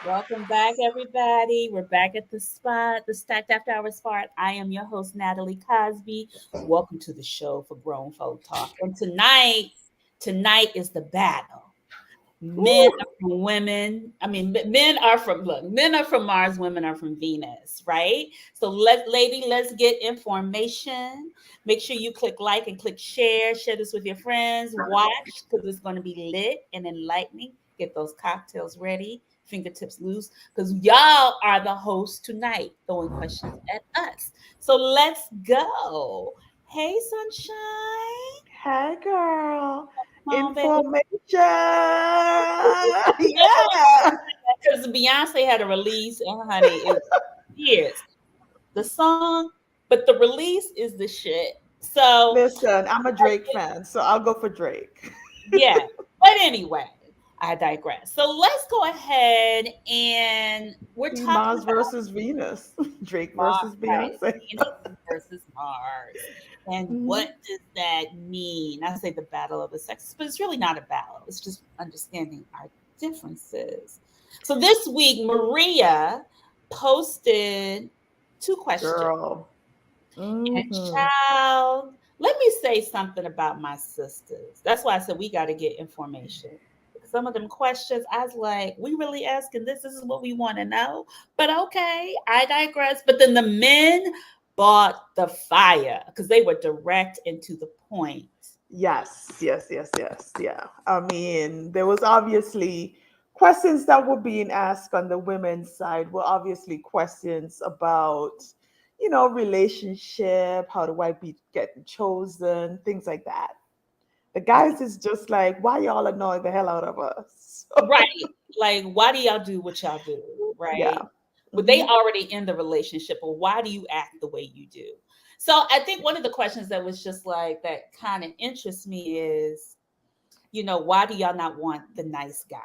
Welcome back, everybody. We're back at the spot, the Stacked After Hours spot. I am your host, Natalie Cosby. Welcome to the show for Grown Folk Talk. And tonight is the battle. Men Ooh, are from women. Men are from men are from Mars, women are from Venus, right? So let's get information. Make sure you click like and click share. Share this with your friends. Watch because it's going to be lit and enlightening. Get those cocktails ready, fingertips loose, because y'all are the hosts tonight, throwing questions at us. So let's go. Hey, sunshine. hey girl. Come on, baby. Information. Yeah. Because Beyonce had a release, and honey, it is the song, but the release is the shit. So Listen, I'm a Drake fan, so I'll go for Drake. yeah, but anyway, I digress. So let's go ahead and we're See, talking Mars about versus Venus. Drake Mars, versus right? Beyonce. Venus versus Mars, and what Mhm. does that mean? I say the battle of the sexes, but it's really not a battle. It's just understanding our differences. So this week, Maria posted two questions. Girl. And Hmm. child, let me say something about my sisters. That's why I said we got to get information. Some of them questions, I was like, we really asking this? This is what we want to know. But okay, I digress. But then the men bought the fire because they were direct and to the point. Yes, yes, yes, yes. Yeah. I mean, there was obviously questions that were being asked on the women's side were obviously questions about, relationship, how the white be getting chosen, things like that. The guys is just like, why y'all annoy the hell out of us? Right. Like, why do y'all do what y'all do? Yeah. Right. But they Hmm. already in the relationship, or why do you act the way you do? So I think one of the questions that was just like that kind of interests me is, why do y'all not want the nice guy?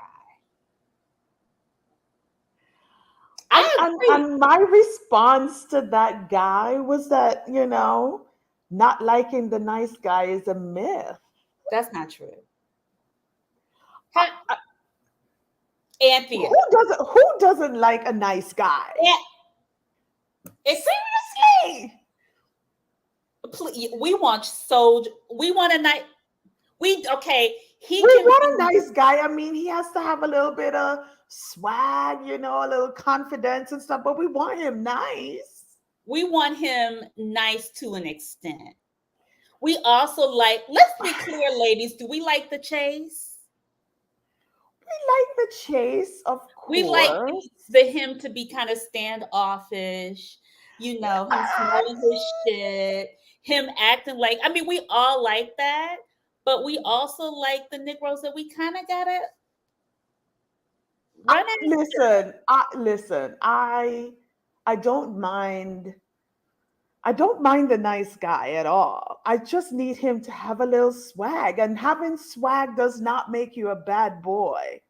And, I and agree. and my response to that guy was that, not liking the nice guy is a myth. That's not true. I, Okay. I, Anthea. who doesn't like a nice guy? Yeah, it's Seriously. we want soldier. We want a night. We okay. He We can want a be. nice guy. I mean, he has to have a little bit of swag, a little confidence and stuff, but we want him nice. We want him nice to an extent. We also like, let's be clear, ladies, do we like the chase? We like the chase, of We like course. the him to be kind of standoffish, him smelling his shit, him acting like, we all like that, but we also like the Negroes that we kind of gotta run after. Listen. I don't mind. I don't mind the nice guy at all. I just need him to have a little swag. And having swag does not make you a bad boy.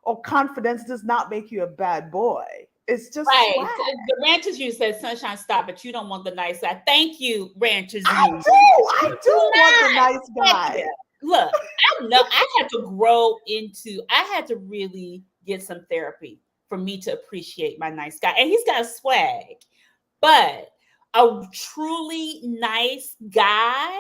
Or confidence does not make you a bad boy. It's just Right. swag. The Ranchers Union said, Sunshine, stop it. You don't want the nice guy. Thank you, Ranchers I Union. do. I You do do want the not. nice Heck yeah. guy. Look, I know I had to grow into, I had to really get some therapy for me to appreciate my nice guy. And he's got swag. But a truly nice guy,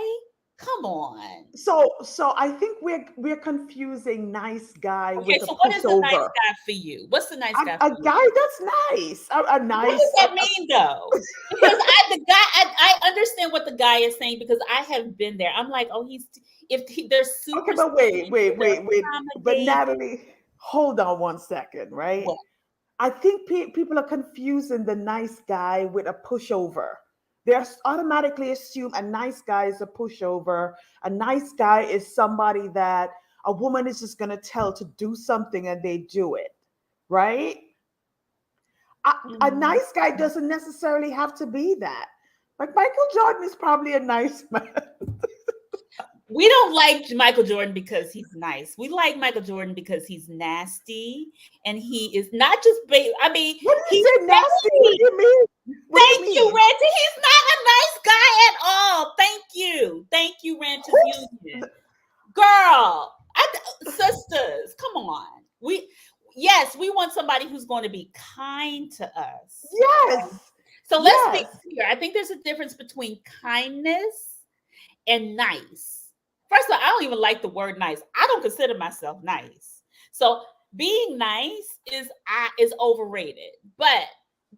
come on. So I think we're confusing nice guy Okay, with a so what is the nice pushover. guy for you? What's the nice guy A for you? guy that's nice. A What does nice that mean though? Because I understand what the guy is saying because I have been there. I'm like, oh, they're Okay, super but wait, sweet, wait, they're wait, wait. But accommodating. Natalie, hold on one second, right? What? I think people are confusing the nice guy with a pushover. Automatically assume a nice guy is a pushover. A nice guy is somebody that a woman is just going to tell to do something and they do it, right? A Mhm. nice guy doesn't necessarily have to be that. Like Michael Jordan is probably a nice man. We don't like Michael Jordan because he's nice. We like Michael Jordan because he's nasty and he is not just What do you he's say, nasty? What do shady. you mean? What do you Thank you, mean? Ranches. He's not a nice guy at all. Thank you. Thank you, Ranches Who's Union. Girl, sisters, come on. yes, we want somebody who's going to be kind to us. Yes. So let's be Yes. clear. I think there's a difference between kindness and nice. First of all, I don't even like the word nice. I don't consider myself nice. So being nice is overrated. But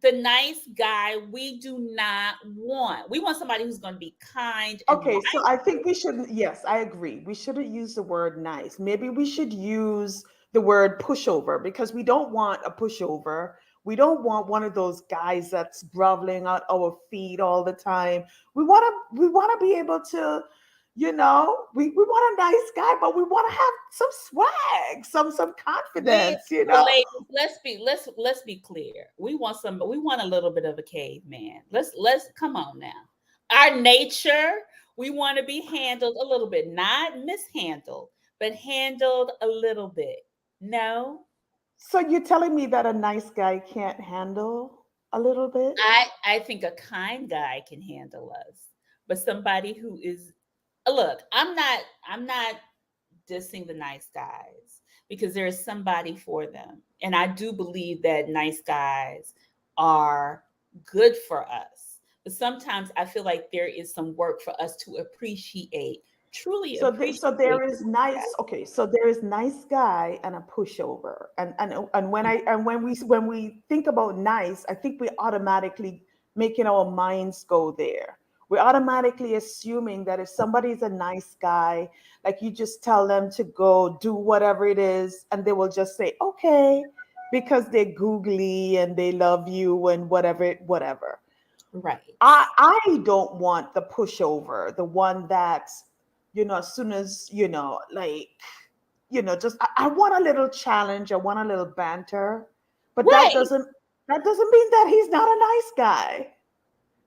the nice guy we do not want. We want somebody who's going to be kind and Okay, so I think we mindful. shouldn't, yes, I agree. We shouldn't use the word nice. Maybe we should use the word pushover because we don't want a pushover. We don't want one of those guys that's groveling at our feet all the time. We want to be able to, we want a nice guy, but we want to have some swag, some confidence, But ladies, let's be clear. We want a little bit of a caveman. Let's come on now. Our nature, we want to be handled a little bit, not mishandled, but handled a little bit. No, So you're telling me that a nice guy can't handle a little bit? I think a kind guy can handle us, but somebody who is look, I'm not dissing the nice guys because there is somebody for them. And I do believe that nice guys are good for us. But sometimes I feel like there is some work for us to appreciate, truly So there appreciate. is nice. Okay, so there is nice guy and a pushover, and when we think about nice, I think we automatically making our minds go there. We're automatically assuming that if somebody's a nice guy, like you just tell them to go do whatever it is, and they will just say okay because they're googly and they love you and whatever. Right. I don't want the pushover, the one that, as soon as, like, just I want a little challenge, I want a little banter, but that Right. doesn't mean that he's not a nice guy.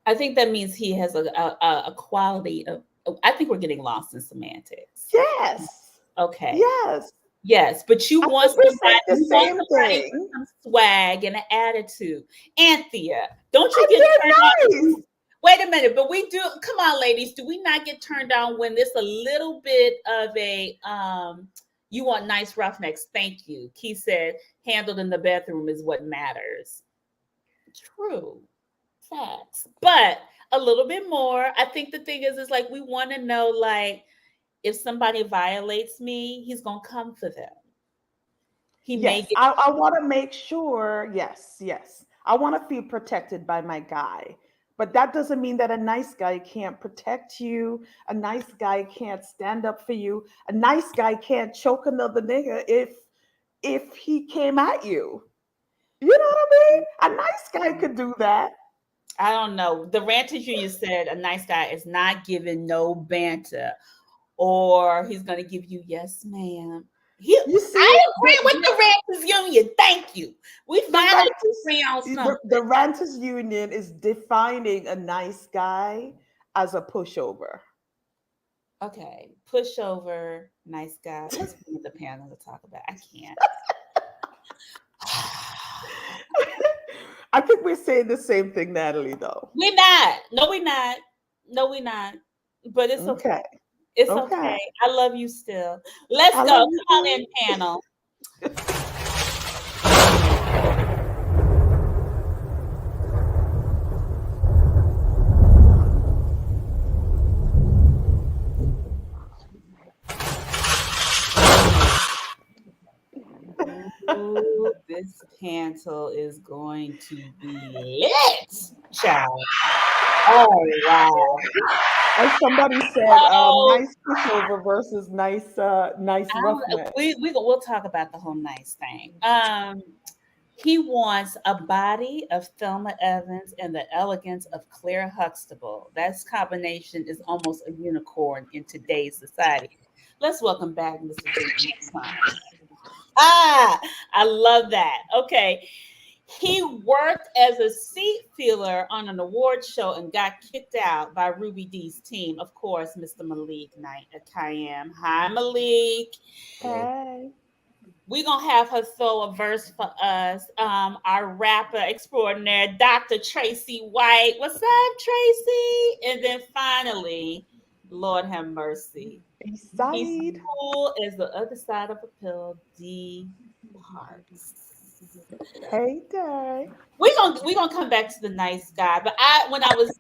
I think that means he has a quality of, I think we're getting lost in semantics. Yes. Okay. Yes. Yes, but I think we're saying the you want same somebody with thing. some swag and an attitude. Anthea, don't you And get turned they're nice. on? Wait a minute, but we do. Come on, ladies, do we not get turned on when there's a little bit of a You want nice roughnecks? Thank you. Keith said, handled in the bedroom is what matters. True, facts, but a little bit more. I think the thing is like we want to know like if somebody violates me, he's gonna come for them. He may Yes, get I want to make sure. Yes, yes. I want to feel protected by my guy. But that doesn't mean that a nice guy can't protect you. A nice guy can't stand up for you. A nice guy can't choke another nigga if he came at you. You know what I mean? A nice guy could do that. I don't know. The Ranters Union said a nice guy is not giving no banter, or he's gonna give you yes, ma'am. You see, I agree with the Ranters Union. Thank you. We the finally agree on the something. ranters union is defining a nice guy as a pushover. Okay, pushover, nice guy. Let's bring the panel to talk about. I can't. I think we're saying the same thing, Natalie, though. We're not. No, we're not. No, we're not. But it's okay. Okay. It's Okay. okay. I love you still. Let's I go. love you Come on in, too. panel. Ooh, this panel is going to be lit, child. Oh wow. As somebody said, Oh, nice pushover versus nice roughneck. we'll talk about the whole nice thing. He wants a body of Thelma Evans and the elegance of Claire Huxtable. That combination is almost a unicorn in today's society. Let's welcome back Mr. Jason. Ah, I love that. Okay. He worked as a seat filler on an award show and got kicked out by Ruby Dee's team. Of course, Mr. Malik Knight at Kayam. Hi, Malik. Hey. We're going to have her throw a verse for us. Our rapper extraordinaire, Dr. Tracy White. What's up, Tracy? And then finally, Lord have mercy. East He's side. cool as the other side of a pill, D Parks. Hey, Day. We gonna come back to the nice guy. But when I was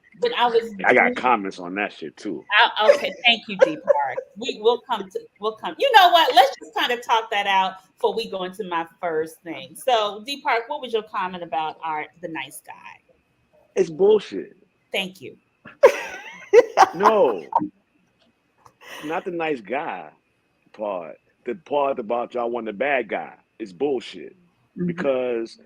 I got doing comments on that shit too. okay, thank you, D Park. We'll come. You know what? Let's just kind of talk that out before we go into my first thing. So, D Park, what was your comment about the nice guy? It's bullshit. Thank you. No, not the nice guy part. The part about y'all want the bad guy is bullshit. Mhm. Because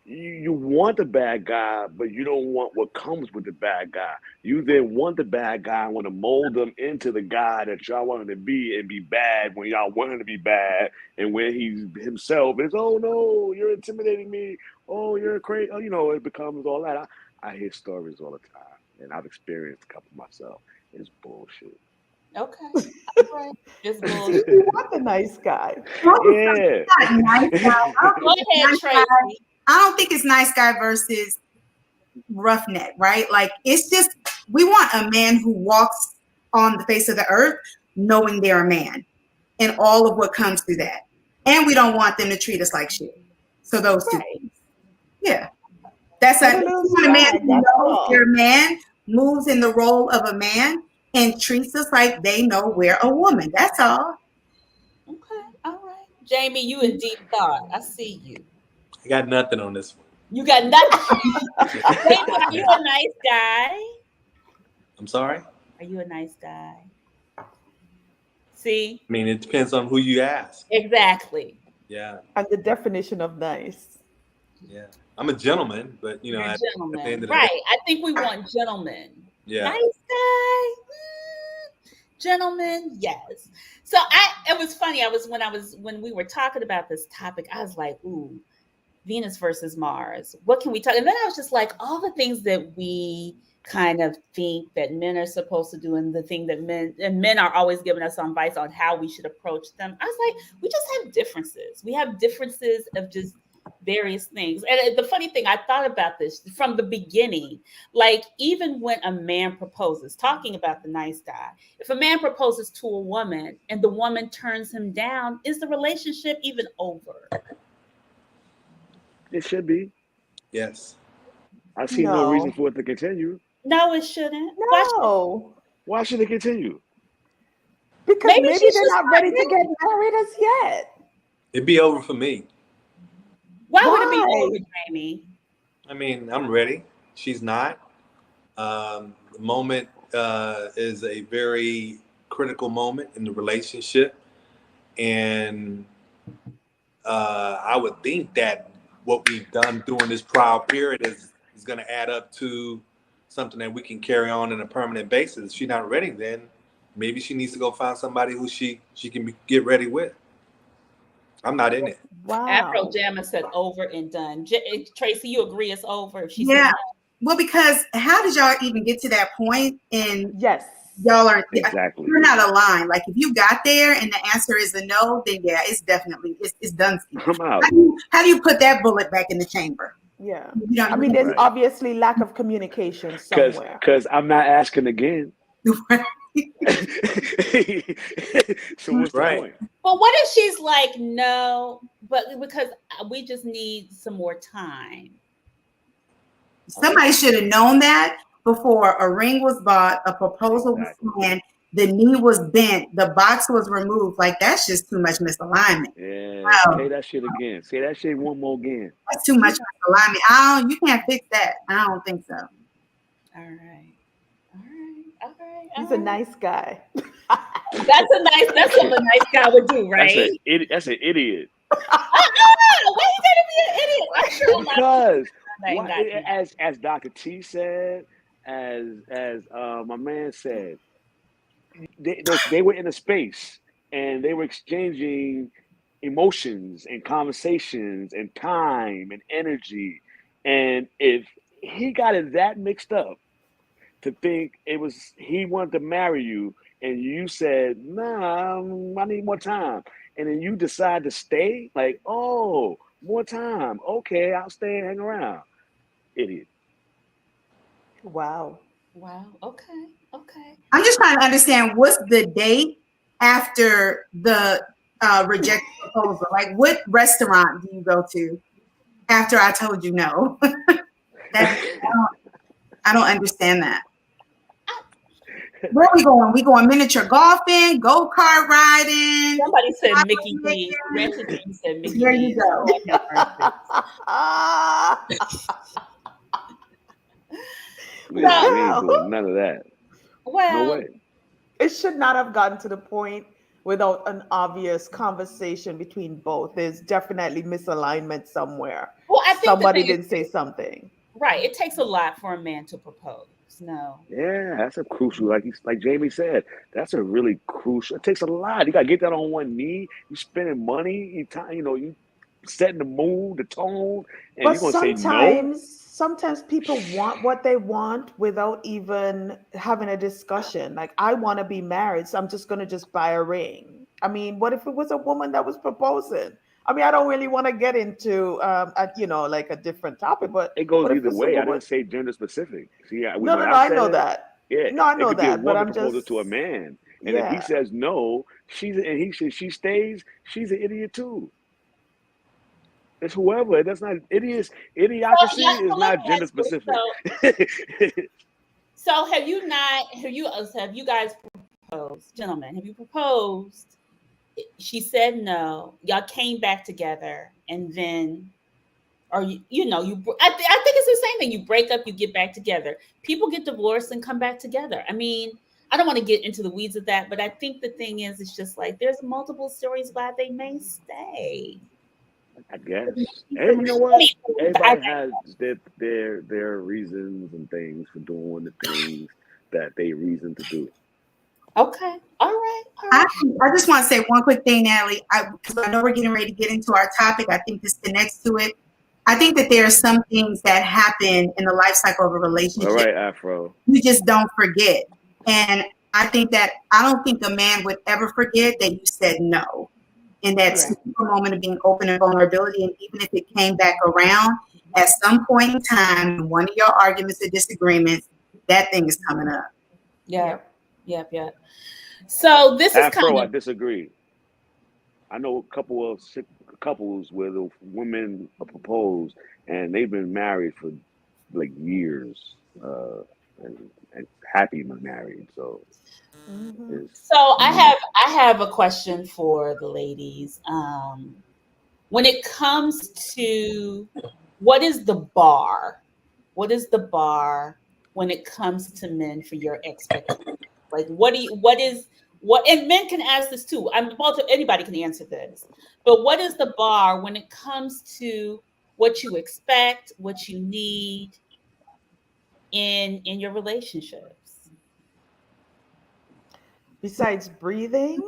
you want the bad guy, but you don't want what comes with the bad guy. You then want the bad guy and want to mold them into the guy that y'all want him to be and be bad when y'all want him to be bad. And when he himself is, oh no, you're intimidating me. Oh, you're crazy. Oh, it becomes all that. I hear stories all the time, and I've experienced a couple myself. It's bullshit. Okay. All right. It's So bullshit. you want the nice guy. Yeah. Not nice guy. Go ahead, Tracy. I don't think it's nice guy versus roughneck, right? Like it's just we want a man who walks on the face of the earth knowing they're a man and all of what comes through that. And we don't want them to treat us like shit. So those two, Right. yeah. That's Put a a little man swag, who that's knows all. they're a man, moves in the role of a man, and treats us like they know we're a woman. That's all. Okay. All right. Jamie, you in deep thought. I see you. I got nothing on this one. You got nothing. Jamie, are you a nice guy? I'm sorry. Are you a nice guy? See? I mean, it depends on who you ask. Exactly. Yeah, And the definition of nice. yeah. I'm a gentleman, but You're a at the gentleman. end of the Right. day, I think we want gentlemen. yeah. Nice guy. Gentlemen, yes. So it was funny. When we were talking about this topic, I was like, ooh, Venus versus Mars. What can we talk? And then I was just like, all the things that we kind of think that men are supposed to do and the thing that men are always giving us some advice on how we should approach them. I was like, we just have differences. We have differences of just various things. And the funny thing, I thought about this from the beginning. Like, even when a man proposes, talking about the nice guy, if a man proposes to a woman and the woman turns him down, is the relationship even over? It should be. Yes. I see no reason No. for it to continue. No, it shouldn't. No. Why should it continue? Because Maybe maybe she's they're just not not ready to ready. get married as yet. It'd be over for me. Why would it be Why? over, Jamie? I mean, I'm ready. She's not. The moment is a very critical moment in the relationship. And I would think that what we've done during this trial period is going to add up to something that we can carry on in a permanent basis. If she's not ready, then maybe she needs to go find somebody who she can get ready with. I'm not in it. Afro Wow. Jammer said over and done. Tracy, you agree it's over? If she Yeah. said Well, because how did y'all even get to that point? And Yes. y'all are Exactly. you're not aligned. Like if you got there and the answer is a no, then yeah, it's definitely it's done. I'm out. How do you put that bullet back in the chamber? Yeah. You know, I mean, there's Right. obviously lack of communication somewhere. Because I'm not asking again. So what's the Right. point? well, what if she's like, no, but because we just need some more time? somebody should have known that before a ring was bought, a proposal was Exactly. planned, the knee was bent, the box was removed. Like that's just too much misalignment. Yeah. Wow. Say that shit again. Say that shit one more again. That's too much misalignment. You can't fix that. I don't think so. All right. All right. All right. He's all a right. nice guy. That's what a nice guy would do, right? That's an idiot. Why you gotta be an idiot? I'm sure a lot of Because people ain't got that. as Dr. T said, as my man said, they were in a space and they were exchanging emotions and conversations and time and energy. And if he got it that mixed up to think it was he wanted to marry you and you said, nah, I need more time. And then you decide to stay, like, oh, more time. Okay, I'll stay and hang around. Idiot. Wow. Wow. Okay. Okay. I'm just trying to understand what's the date after the rejected proposal? Like what restaurant do you go to after I told you no. I don't understand that. Where are we going? We going miniature golfing, go-kart riding? Somebody said Mickey D. Rancher James said Mickey There D. you go. We ain't doing none of that. Well, No way. It should not have gotten to the point without an obvious conversation between both. There's definitely misalignment somewhere. well, I think Somebody the thing didn't say something. right. It takes a lot for a man to propose. No. Yeah, that's a crucial, like Jamie said, that's a really crucial. It takes a lot. You gotta get that on one knee. You spending money. You setting the mood, the tone, and But you're gonna say no. sometimes people want what they want without even having a discussion. Like, I want to be married, so I'm just going to just buy a ring. I mean, what if it was a woman that was proposing? I mean, I don't really want to get into, like a different topic, but It goes what if either it's a way. I woman? didn't say gender specific. See, No, I know that. Yeah, No, I it know could be a that, but woman I'm proposal just, to a man, and if he yeah. says no, she stays. She's an idiot too. It's whoever. That's not idiocracy is not gender specific. So have you guys proposed, gentlemen? Have you proposed? She said no. Y'all came back together, and then, or I think it's the same thing. You break up, you get back together. People get divorced and come back together. I mean, I don't want to get into the weeds of that, but I think the thing is, it's just like there's multiple stories why they may stay. I guess. And you know what? Everybody has their reasons and things for doing the things that they reason to do. Okay. All right. I just want to say one quick thing, Natalie, because I know we're getting ready to get into our topic. I think this connects to it. I think that there are some things that happen in the life cycle of a relationship. All right, Afro. You just don't forget. And I don't think a man would ever forget that you said no. And that super moment of being open and vulnerability. And even if it came back around at some point in time, in one of your arguments or disagreements, that thing is coming up. Yeah. So this is Afro, I disagree. I know a couple of couples where the women are proposed and they've been married for like years and happy married. So, I have a question for the ladies. When it comes to what is the bar? What is the bar when it comes to men for your expectations? Like, and men can ask this too. Anybody can answer this, but what is the bar when it comes to what you expect, what you need in your relationships? Besides breathing?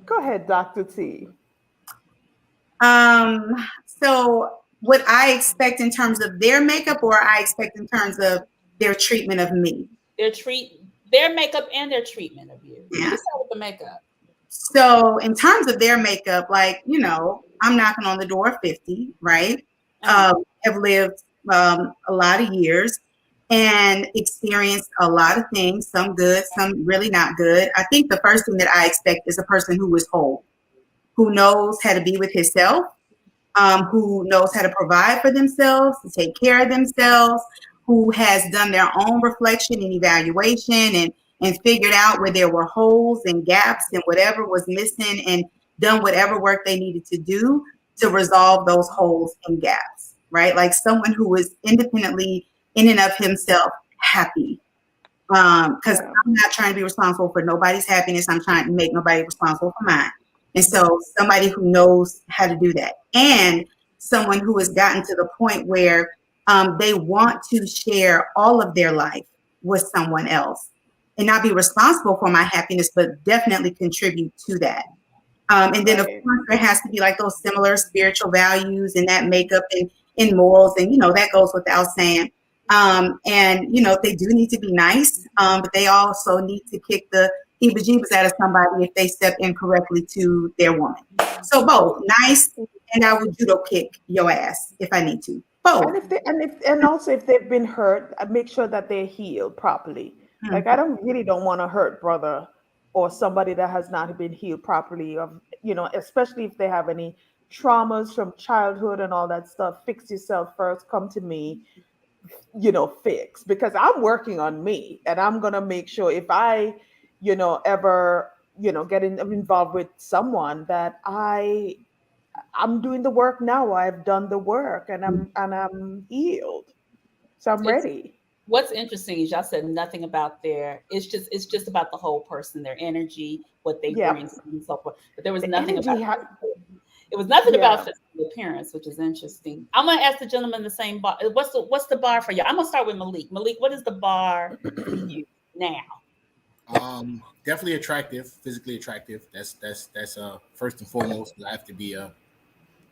Go ahead, Dr. T. So what I expect in terms of their makeup, or I expect in terms of their treatment of me? Their makeup and their treatment of you. Yeah. Let's start with the makeup. So in terms of their makeup, like, I'm knocking on the door of 50, right? Have lived a lot of years and experienced a lot of things, some good, some really not good. I think the first thing that I expect is a person who is whole, who knows how to be with himself, who knows how to provide for themselves, to take care of themselves, who has done their own reflection and evaluation and figured out where there were holes and gaps and whatever was missing and done whatever work they needed to do to resolve those holes and gaps, right? Like someone who is independently in and of himself happy. Because I'm not trying to be responsible for nobody's happiness. I'm trying to make nobody responsible for mine. And so somebody who knows how to do that, and someone who has gotten to the point where they want to share all of their life with someone else and not be responsible for my happiness, but definitely contribute to that. And then, of course, there has to be like those similar spiritual values and that makeup and morals. And, that goes without saying. And, they do need to be nice, but they also need to kick the heebie-jeebies out of somebody if they step incorrectly to their woman. So both nice, and I would judo kick your ass if I need to. Both. And also if they've been hurt, make sure that they're healed properly. Like I don't want to hurt brother or somebody that has not been healed properly, of especially if they have any traumas from childhood and all that stuff. Fix yourself first. Come to me, fix, because I'm working on me, and I'm gonna make sure if I, ever, get involved with someone, that I'm doing the work now. I've done the work, and I'm healed, so I'm It's ready. what's interesting is y'all said nothing about it's just about the whole person, their energy, what they Yeah, bring, and so forth. But there was the nothing about energy. it was nothing about Yeah. physical appearance, which is interesting. I'm gonna ask the gentleman the same bar. What's the bar for you? I'm gonna start with Malik. Malik, what is the bar for you now? Definitely attractive, physically attractive. That's first and foremost. I have to be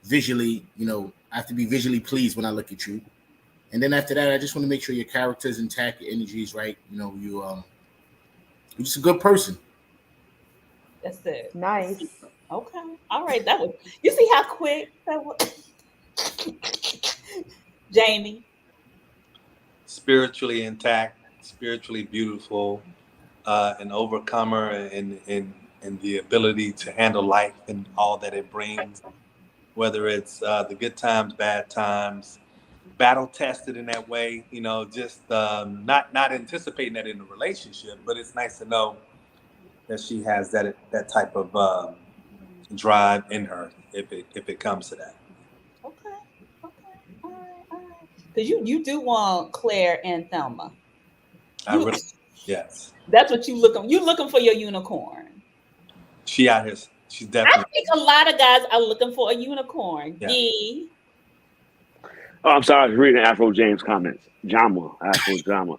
visually, I have to be visually pleased when I look at you. And then after that, I just want to make sure your character is intact, your energy is right. You're just a good person. That's it. Nice. Okay. All right. That was. You see how quick that was, Jamie. Spiritually intact, spiritually beautiful, an overcomer, and the ability to handle life and all that it brings, whether it's the good times, bad times, battle tested in that way. Just not anticipating that in a relationship, but it's nice to know that she has that type of drive in her if it comes to that. Okay. Okay. All right. All right. Because you do want Claire and Thelma. I You. really, yes. That's what you looking. You looking for your unicorn. She out here. She's I definitely. think a lot of guys are looking for a unicorn. Yeah. D. Oh, I'm sorry, I was reading Afro James comments. Afro Jama.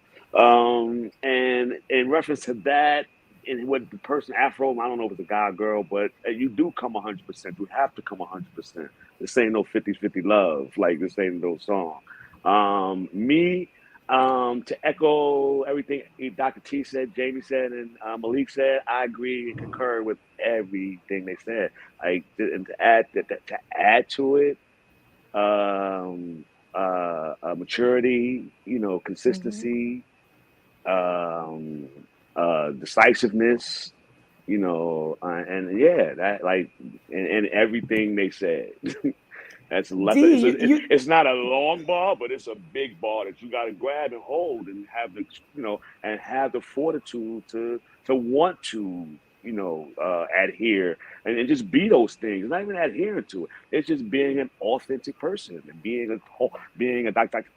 And in reference to that, and what the person Afro, I don't know if it's a guy or girl, but you do come 100%. You have to come 100%. This ain't no 50-50 love. Like this ain't no song. Me, to echo everything Dr. T said, Jamie said, and Malik said, I agree and concur with everything they said. Like, and to add to it, maturity, Hmm. consistency, um, decisiveness, and yeah, that like, and everything they said. That's less. D, It's not a long ball, but it's a big ball that you got to grab and hold and have the fortitude to want to adhere and just be those things. Not even adhering to it. It's just being an authentic person and being a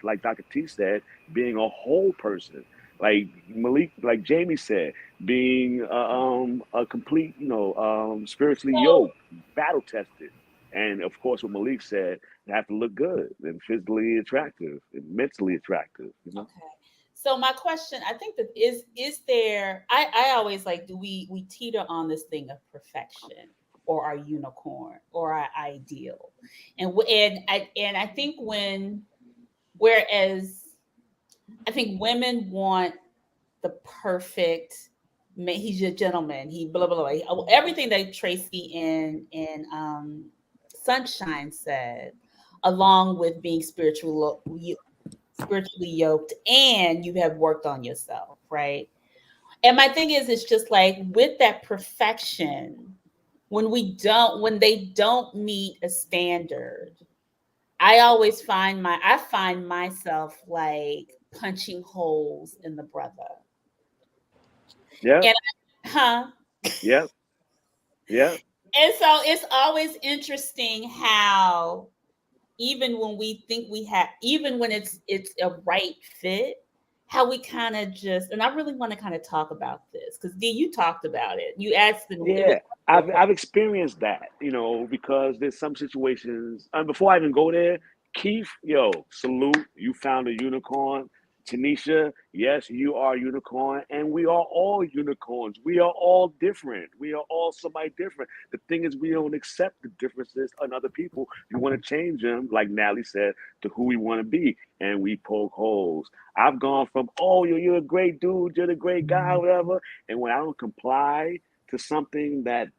like Dr. T said, being a whole person. Like Malik, like Jamie said, being a complete, spiritually So yoked, battle tested. And of course, what Malik said, you have to look good and physically attractive and mentally attractive. okay. So my question, I think that is there. I always like, do we teeter on this thing of perfection or our unicorn or our ideal, and I think whereas I think women want the perfect man. He's a gentleman. He blah blah blah. Everything that Tracy and Sunshine said, along with being spiritually yoked, and you have worked on yourself, right? And my thing is, it's just like with that perfection, when they don't meet a standard, I find myself like punching holes in the brother. Yeah, And huh? yeah, yeah, And so it's always interesting how even when we think we have, even when it's a right fit, how we kind of just, and I really want to kind of talk about this because D, you talked about it. You asked them, it was yeah. I've experienced that, because there's some situations. Before I even go there, Keith, yo, salute. You found a unicorn. Tanisha, yes, you are a unicorn, and we are all unicorns. We are all different. We are all somebody different. The thing is, we don't accept the differences in other people. We want to change them, like Natalie said, to who we want to be, and we poke holes. I've gone from, oh, you're a great dude, you're the great guy, whatever, and when I don't comply to something that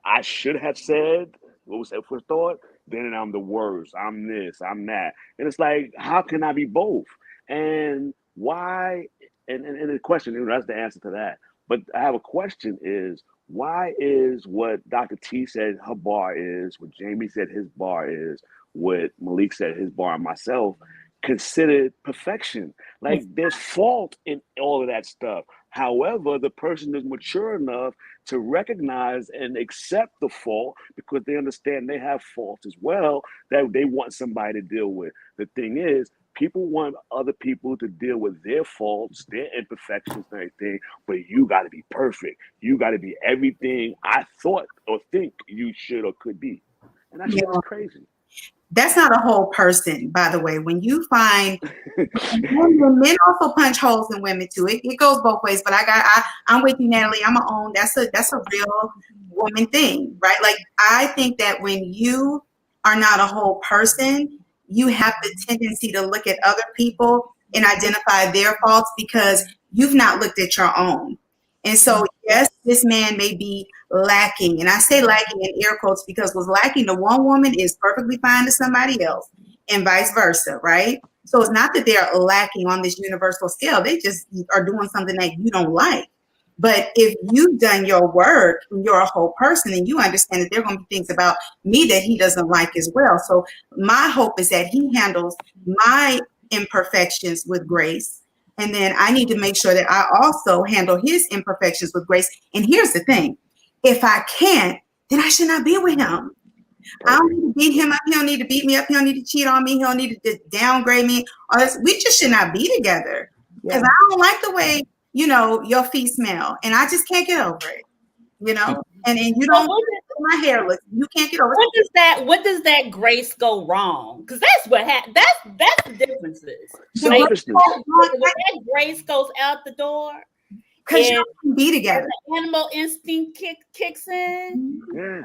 I should have said, what was that for thought? then I'm the worst. I'm this, I'm that. And it's like, how can I be both? And why? And the question, that's the answer to that. But I have a question is, why is what Dr. T said her bar is, what Jamie said his bar is, what Malik said his bar, and myself, considered perfection? Like, there's fault in all of that stuff. However, the person is mature enough to recognize and accept the fault because they understand they have faults as well that they want somebody to deal with. The thing is, people want other people to deal with their faults, their imperfections, and everything, but you got to be perfect. You got to be everything I thought or think you should or could be. And that shit is crazy. That's not a whole person, by the way. When you find men also punch holes in women too. It goes both ways. But I'm with you, Natalie. I'm a own. That's a real woman thing, right? Like, I think that when you are not a whole person, you have the tendency to look at other people and identify their faults because you've not looked at your own. And so, yes, this man may be lacking. And I say lacking in air quotes because what's lacking to one woman is perfectly fine to somebody else and vice versa, right? So it's not that they're lacking on this universal scale. They just are doing something that you don't like. But if you've done your work and you're a whole person and you understand that there are going to be things about me that he doesn't like as well. So my hope is that he handles my imperfections with grace. And then I need to make sure that I also handle his imperfections with grace. And here's the thing. If I can't, then I should not be with him. I don't need to beat him up. He don't need to beat me up. He don't need to cheat on me. He don't need to downgrade me. We just should not be together. Because I don't like the way, your feet smell. And I just can't get over it. And you don't my hair looks. You can't get over it. What does that grace go wrong? Because that's what happened. That's the differences. Like, when that grace goes out the door, because you can be together. The animal instinct kicks in. Yeah.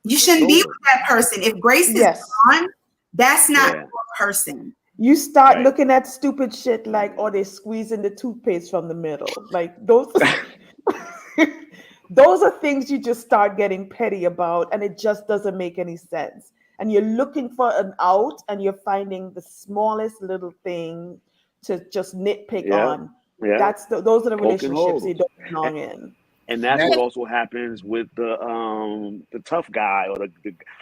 You shouldn't be with that person. If grace is gone, that's not your person. You start looking at stupid shit like, they're squeezing the toothpaste from the middle. Like those those are things you just start getting petty about, and it just doesn't make any sense. And you're looking for an out, and you're finding the smallest little thing to just nitpick on. Yeah. Those are the relationships you don't belong in. And that's what also happens with the tough guy, or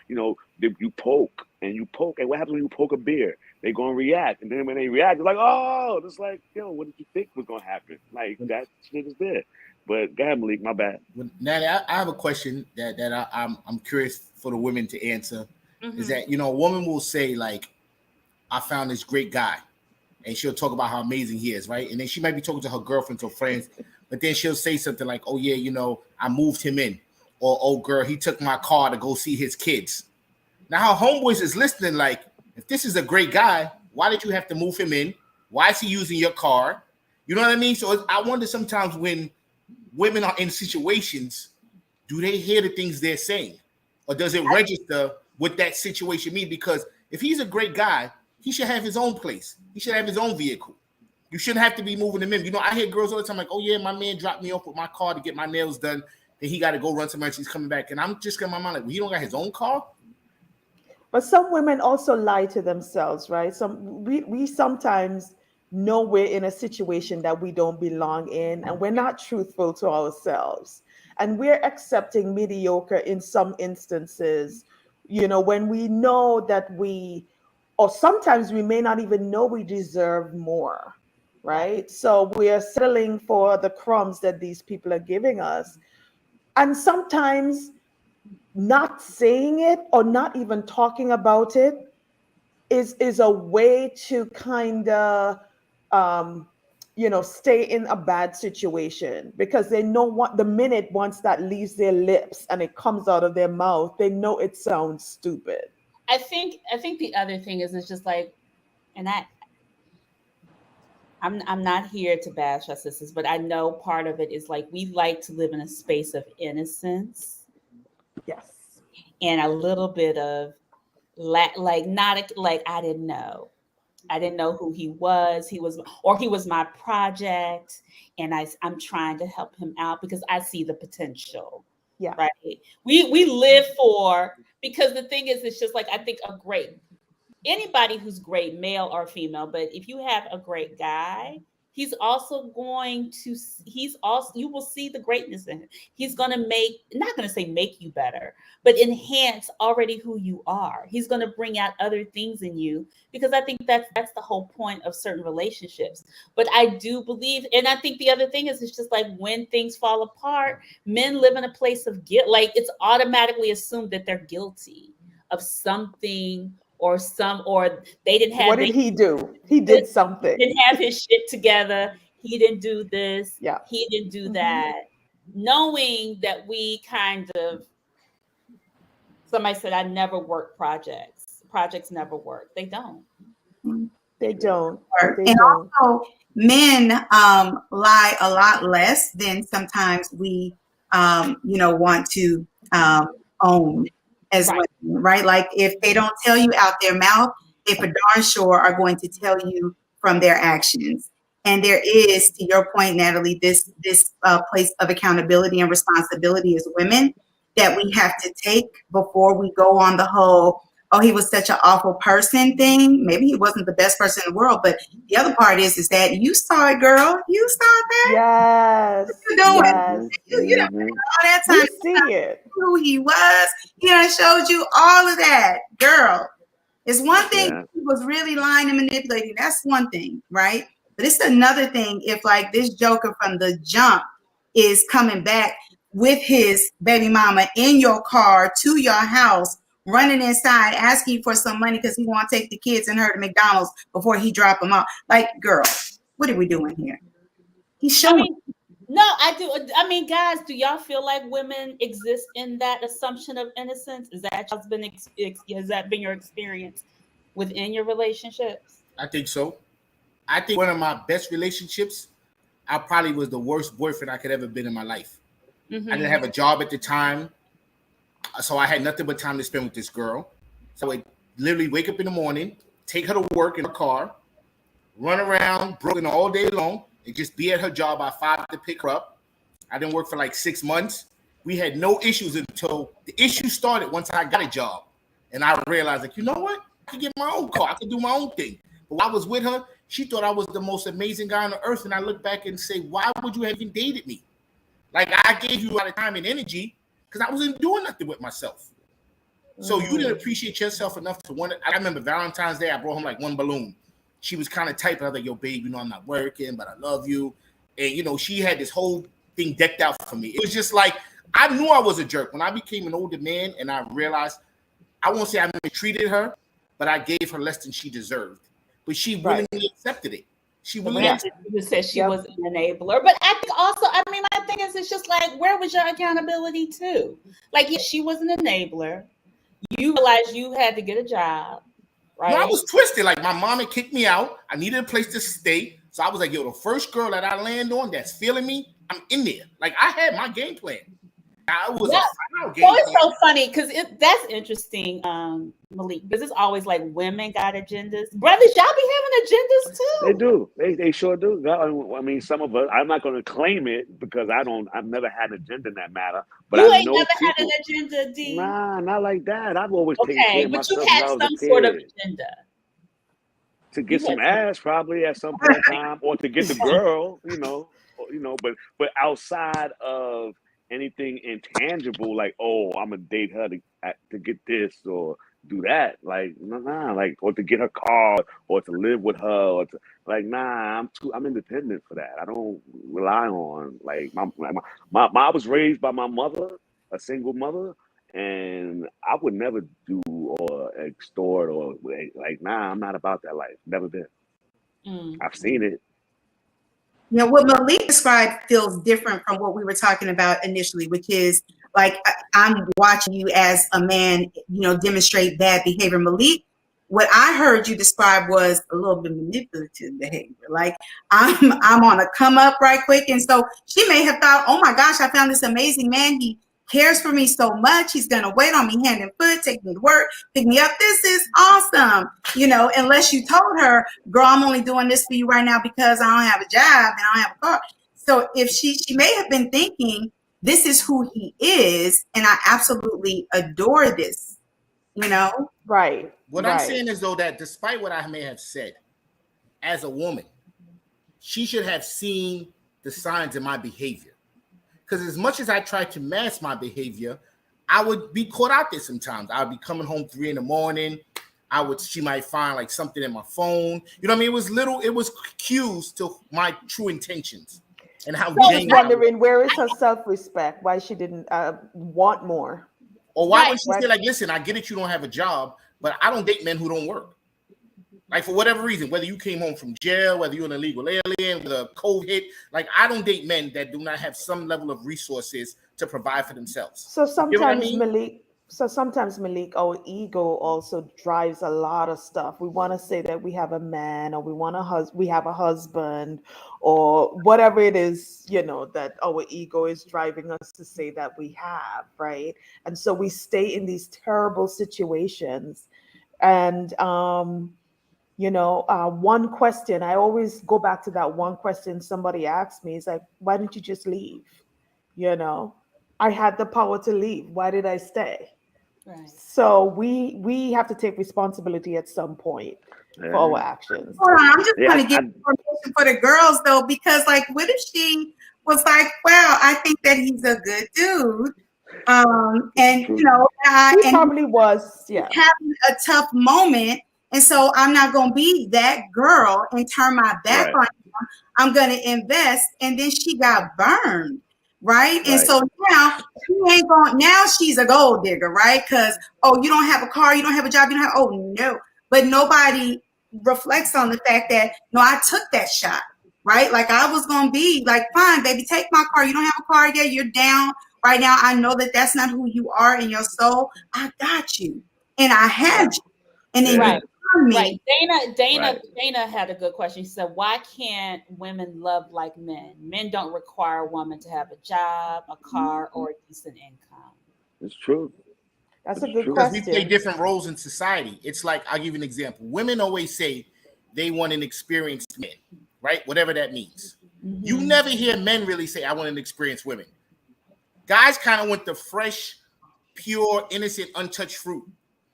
you poke, and what happens when you poke a bear? They're gonna react, and then when they react, they're like, oh, it's like, what did you think was gonna happen? Like, that shit is there. But go ahead, Malik, my bad. Well, Natty, I have a question that I'm curious for the women to answer. Mm-hmm. Is that, a woman will say, like, I found this great guy, and she'll talk about how amazing he is, right? And then she might be talking to her girlfriends or friends, but then she'll say something like, oh yeah, I moved him in, or oh girl, he took my car to go see his kids. Now her homeboys is listening, like, if this is a great guy, why did you have to move him in? Why is he using your car? You know what I mean? So I wonder sometimes when women are in situations, do they hear the things they're saying? Or does it register what that situation means? Because if he's a great guy, he should have his own place. He should have his own vehicle. You shouldn't have to be moving him in. I hear girls all the time like, oh yeah, my man dropped me off with my car to get my nails done. Then he got to go run somewhere. He's coming back. And I'm just in my mind like, well, he don't got his own car? But some women also lie to themselves, right? We sometimes know we're in a situation that we don't belong in, and we're not truthful to ourselves, and we're accepting mediocre in some instances, when we know that or sometimes we may not even know we deserve more, right? So we are settling for the crumbs that these people are giving us, and sometimes not saying it or not even talking about it is a way to kind of stay in a bad situation, because they know what the minute once that leaves their lips and it comes out of their mouth, they know it sounds stupid. I think the other thing is, it's just like, and I'm not here to bash our sisters, but I know part of it is like, we like to live in a space of innocence. Yes. And a little bit of I didn't know. I didn't know who he was. He was my project, and I'm trying to help him out because I see the potential. Yeah. Right. We live for, because the thing is, it's just like, I think anybody who's great, male or female, but if you have a great guy, you will see the greatness in him. He's going to not going to say make you better, but enhance already who you are. He's going to bring out other things in you, because I think that's the whole point of certain relationships. But I do believe, and I think the other thing is, it's just like when things fall apart, men live in a place of guilt. Like, it's automatically assumed that they're guilty of something, or they didn't have. What did he do? He did something. He didn't have his shit together. He didn't do this. Yeah. He didn't do that. Knowing that we kind of, somebody said, I never work projects. Projects never work. They don't. They don't. And also, men lie a lot less than sometimes we, want to own as Right. women, right? Like, if they don't tell you out their mouth, they for darn sure are going to tell you from their actions. And there is, to your point, Natalie, this place of accountability and responsibility as women that we have to take before we go on the whole, oh, he was such an awful person thing. Maybe he wasn't the best person in the world, but the other part is that you saw it, girl. You saw that. Yes. What you doing? Yes. You know, all that time. We see it. Who he was. He done showed you all of that, girl. It's one thing if he was really lying and manipulating. That's one thing, right? But it's another thing if, like, this joker from the jump is coming back with his baby mama in your car to your house, running inside, asking for some money because he want to take the kids and her to McDonald's before he drop them off. Like, girl, what are we doing here? He's showing. No, I do. I mean, guys, do y'all feel like women exist in that assumption of innocence? Has that been your experience within your relationships? I think so. I think one of my best relationships, I probably was the worst boyfriend I could ever been in my life. Mm-hmm. I didn't have a job at the time, so I had nothing but time to spend with this girl. So I would literally wake up in the morning, take her to work in her car, run around Brooklyn all day long, and just be at her job by 5 to pick her up. I didn't work for like 6 months. We had no issues until the issue started once I got a job. And I realized, like, you know what? I could get my own car. I could do my own thing. But while I was with her, she thought I was the most amazing guy on the earth. And I look back and say, why would you have even dated me? Like, I gave you a lot of time and energy because I wasn't doing nothing with myself. So you didn't appreciate yourself enough to want it. I remember Valentine's Day, I brought home like one balloon. She was kind of tight, but I was like, yo, babe, I'm not working, but I love you. And, she had this whole thing decked out for me. It was just like, I knew I was a jerk. When I became an older man and I realized, I won't say I mistreated her, but I gave her less than she deserved. But she willingly accepted it. She willingly You said she was an enabler. But I think also, my thing is, it's just like, where was your accountability too? Like, she was an enabler. You realized you had to get a job. Right. No, I was twisted. Like, my mom had kicked me out. I needed a place to stay. So I was like, yo, the first girl that I land on that's feeling me, I'm in there. Like, I had my game plan. I was a final game plan. It's so funny because that's interesting, Malik, because it's always like women got agendas. Brothers, y'all be having agendas too. They do. They sure do. I mean, some of us, I'm not going to claim it because I've never had an agenda in that matter. But You I ain't know never people, had an agenda, D. Nah, not like that. I've always taken care Okay, of but myself. you had when I was some a sort of kid. agenda. To get some ass probably at some point in time, or to get the girl, but outside of anything intangible, like, oh, I'm gonna date her to get this or do that, like, nah, like, or to get her car or to live with her, or to, like, nah, I'm independent for that. I don't rely on, like, I was raised by my mother, a single mother. And I would never do or extort or like, nah, I'm not about that life. Never been. I've seen it. Yeah, what Malik described feels different from what we were talking about initially, which is like, I'm watching you as a man, demonstrate bad behavior. Malik, what I heard you describe was a little bit manipulative behavior. Like, I'm on a come up right quick. And so she may have thought, oh my gosh, I found this amazing man. He cares for me so much. He's going to wait on me hand and foot, take me to work, pick me up. This is awesome. Unless you told her, girl, I'm only doing this for you right now because I don't have a job and I don't have a car. So if she may have been thinking, this is who he is, and I absolutely adore this you know? Right. What I'm saying is, though, that despite what I may have said, as a woman, she should have seen the signs in my behavior. Because as much as I tried to mask my behavior, I would be caught out there sometimes. I would be coming home 3 a.m. She might find like something in my phone. You know what I mean? It was cues to my true intentions and how. I was wondering, where is her self-respect? Why she didn't want more? Or why would she say, like, listen, I get it, you don't have a job, but I don't date men who don't work. Like, for whatever reason, whether you came home from jail, whether you're an illegal alien, with a COVID hit, like, I don't date men that do not have some level of resources to provide for themselves. So sometimes, you know Malik, our ego also drives a lot of stuff. We want to say that we have a man, or we have a husband, or whatever it is, you know, that our ego is driving us to say that we have, right? And so we stay in these terrible situations. And you know, one question, I always go back to that one question somebody asked me, is like, why didn't you just leave? You know, I had the power to leave. Why did I stay? Right. So we have to take responsibility at some point for our actions. Hold on, I'm just trying to get information for the girls, though, because, like, what if she was like, well, I think that he's a good dude. And, you know, he probably was, yeah, having a tough moment. And so I'm not going to be that girl and turn my back on him. I'm going to invest. And then she got burned. Right. And so now she ain't going, now she's a gold digger, right? Because, oh, you don't have a car, you don't have a job, you don't have, oh, no. But nobody reflects on the fact that, no, I took that shot, right? Like, I was going to be like, fine, baby, take my car. You don't have a car yet. You're down right now. I know that that's not who you are in your soul. I got you. And I had you. And then right. Dana had a good question. She said, why can't women love like men? Men don't require a woman to have a job, a car, or a decent income. It's true. That's a good because question. we play different roles in society. It's like, I'll give you an example. Women always say they want an experienced man, right? Whatever that means. Mm-hmm. You never hear men really say, I want an experienced woman. Guys kind of want the fresh, pure, innocent, untouched fruit,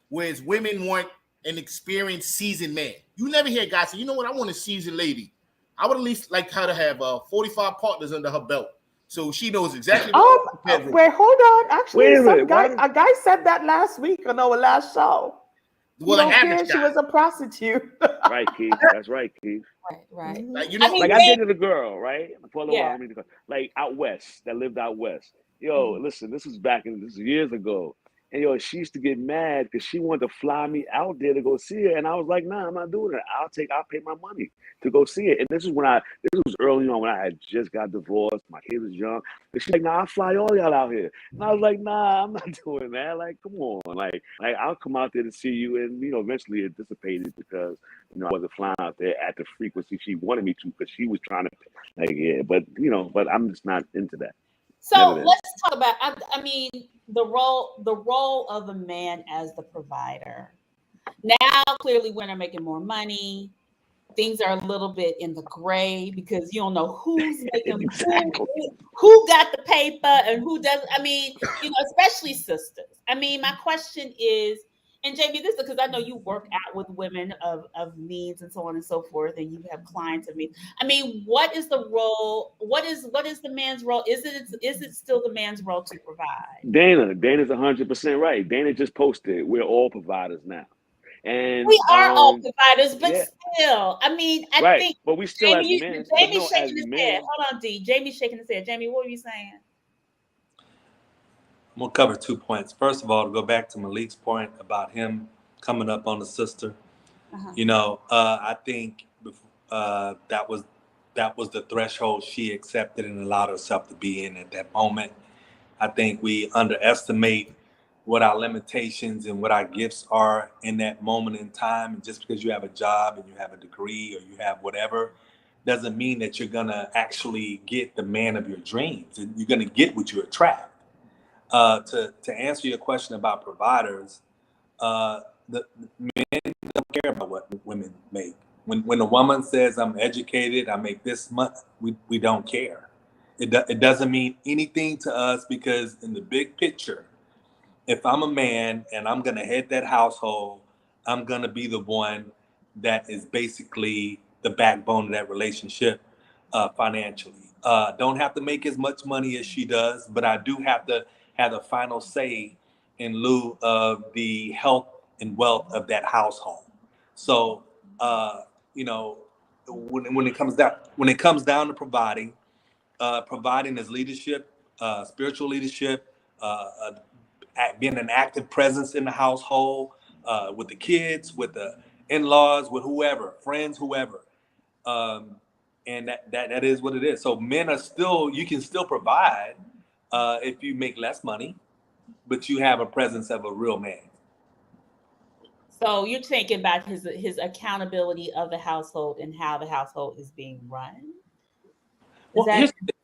whereas women want an experienced, seasoned man. You never hear guys say, you know what, I want a seasoned lady. I would at least like her to have 45 partners under her belt, so she knows exactly what. Wait, hold on. Actually, a guy said that last week on our last show. Well, she was a prostitute. Right, Keith. That's right, Keith. Right. Like, you know, I dated a girl, right? For a little while, like out west, that lived out west. Yo, listen, this was years ago. And yo, she used to get mad because she wanted to fly me out there to go see her. And I was like, nah, I'm not doing it. I'll pay my money to go see it. And this was early on when I had just got divorced. My kid was young. And she's like, nah, I'll fly all y'all out here. And I was like, nah, I'm not doing that. Like, come on. Like I'll come out there to see you. And, you know, eventually it dissipated because, you know, I wasn't flying out there at the frequency she wanted me to because she was trying to, but I'm just not into that. So let's talk about, I mean, the role of a man as the provider. Now, clearly, women are making more money. Things are a little bit in the gray because you don't know who's making who got the paper and who doesn't. I mean, you know, especially sisters. I mean, my question is, and Jamie, this is because I know you work out with women of means and so on and so forth, and you have clients of means. I mean, what is the role? What is the man's role? Is it still the man's role to provide? Dana's 100% right. Dana just posted, we're all providers now. And we are all providers, but still, I mean, I think, but we still Jamie, as men. Jamie's shaking his head. Hold on, D. Jamie's shaking his head. Jamie, what were you saying? I'm going to cover 2 points. First of all, to go back to Malik's point about him coming up on the sister, you know, I think that was the threshold she accepted and allowed herself to be in at that moment. I think we underestimate what our limitations and what our gifts are in that moment in time. And just because you have a job and you have a degree or you have whatever doesn't mean that you're going to actually get the man of your dreams. And you're going to get what you attract. To answer your question about providers, the men don't care about what women make. When a woman says, I'm educated, I make this much, we don't care. It doesn't mean anything to us because in the big picture, if I'm a man and I'm gonna head that household, I'm gonna be the one that is basically the backbone of that relationship financially. Don't have to make as much money as she does, but I do have to have the final say in lieu of the health and wealth of that household. So, you know, when it comes down to providing, providing is leadership, spiritual leadership, being an active presence in the household, with the kids, with the in-laws, with whoever, friends, whoever. And that is what it is. So men are still, you can still provide if you make less money, but you have a presence of a real man. So you're thinking about his accountability of the household and how the household is being run. Well,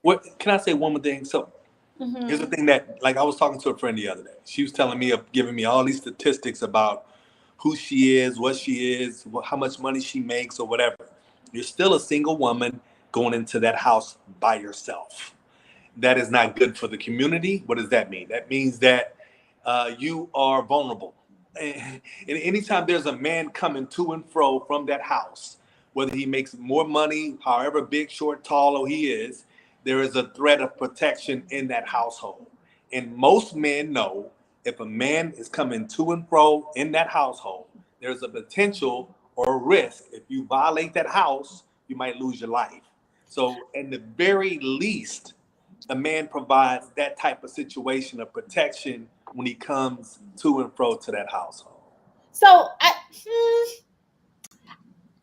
what can I say one more thing? So here's the Mhm. thing that, like, I was talking to a friend the other day. She was telling me, giving me all these statistics about who she is, what she is, how much money she makes, or whatever. You're still a single woman going into that house by yourself. That is not good for the community. What does that mean? That means that you are vulnerable. And anytime there's a man coming to and fro from that house, whether he makes more money, however big, short, tall he is, there is a threat of protection in that household. And most men know if a man is coming to and fro in that household, there's a potential or a risk. If you violate that house, you might lose your life. So, at the very least, a man provides that type of situation of protection when he comes to and fro to that household. So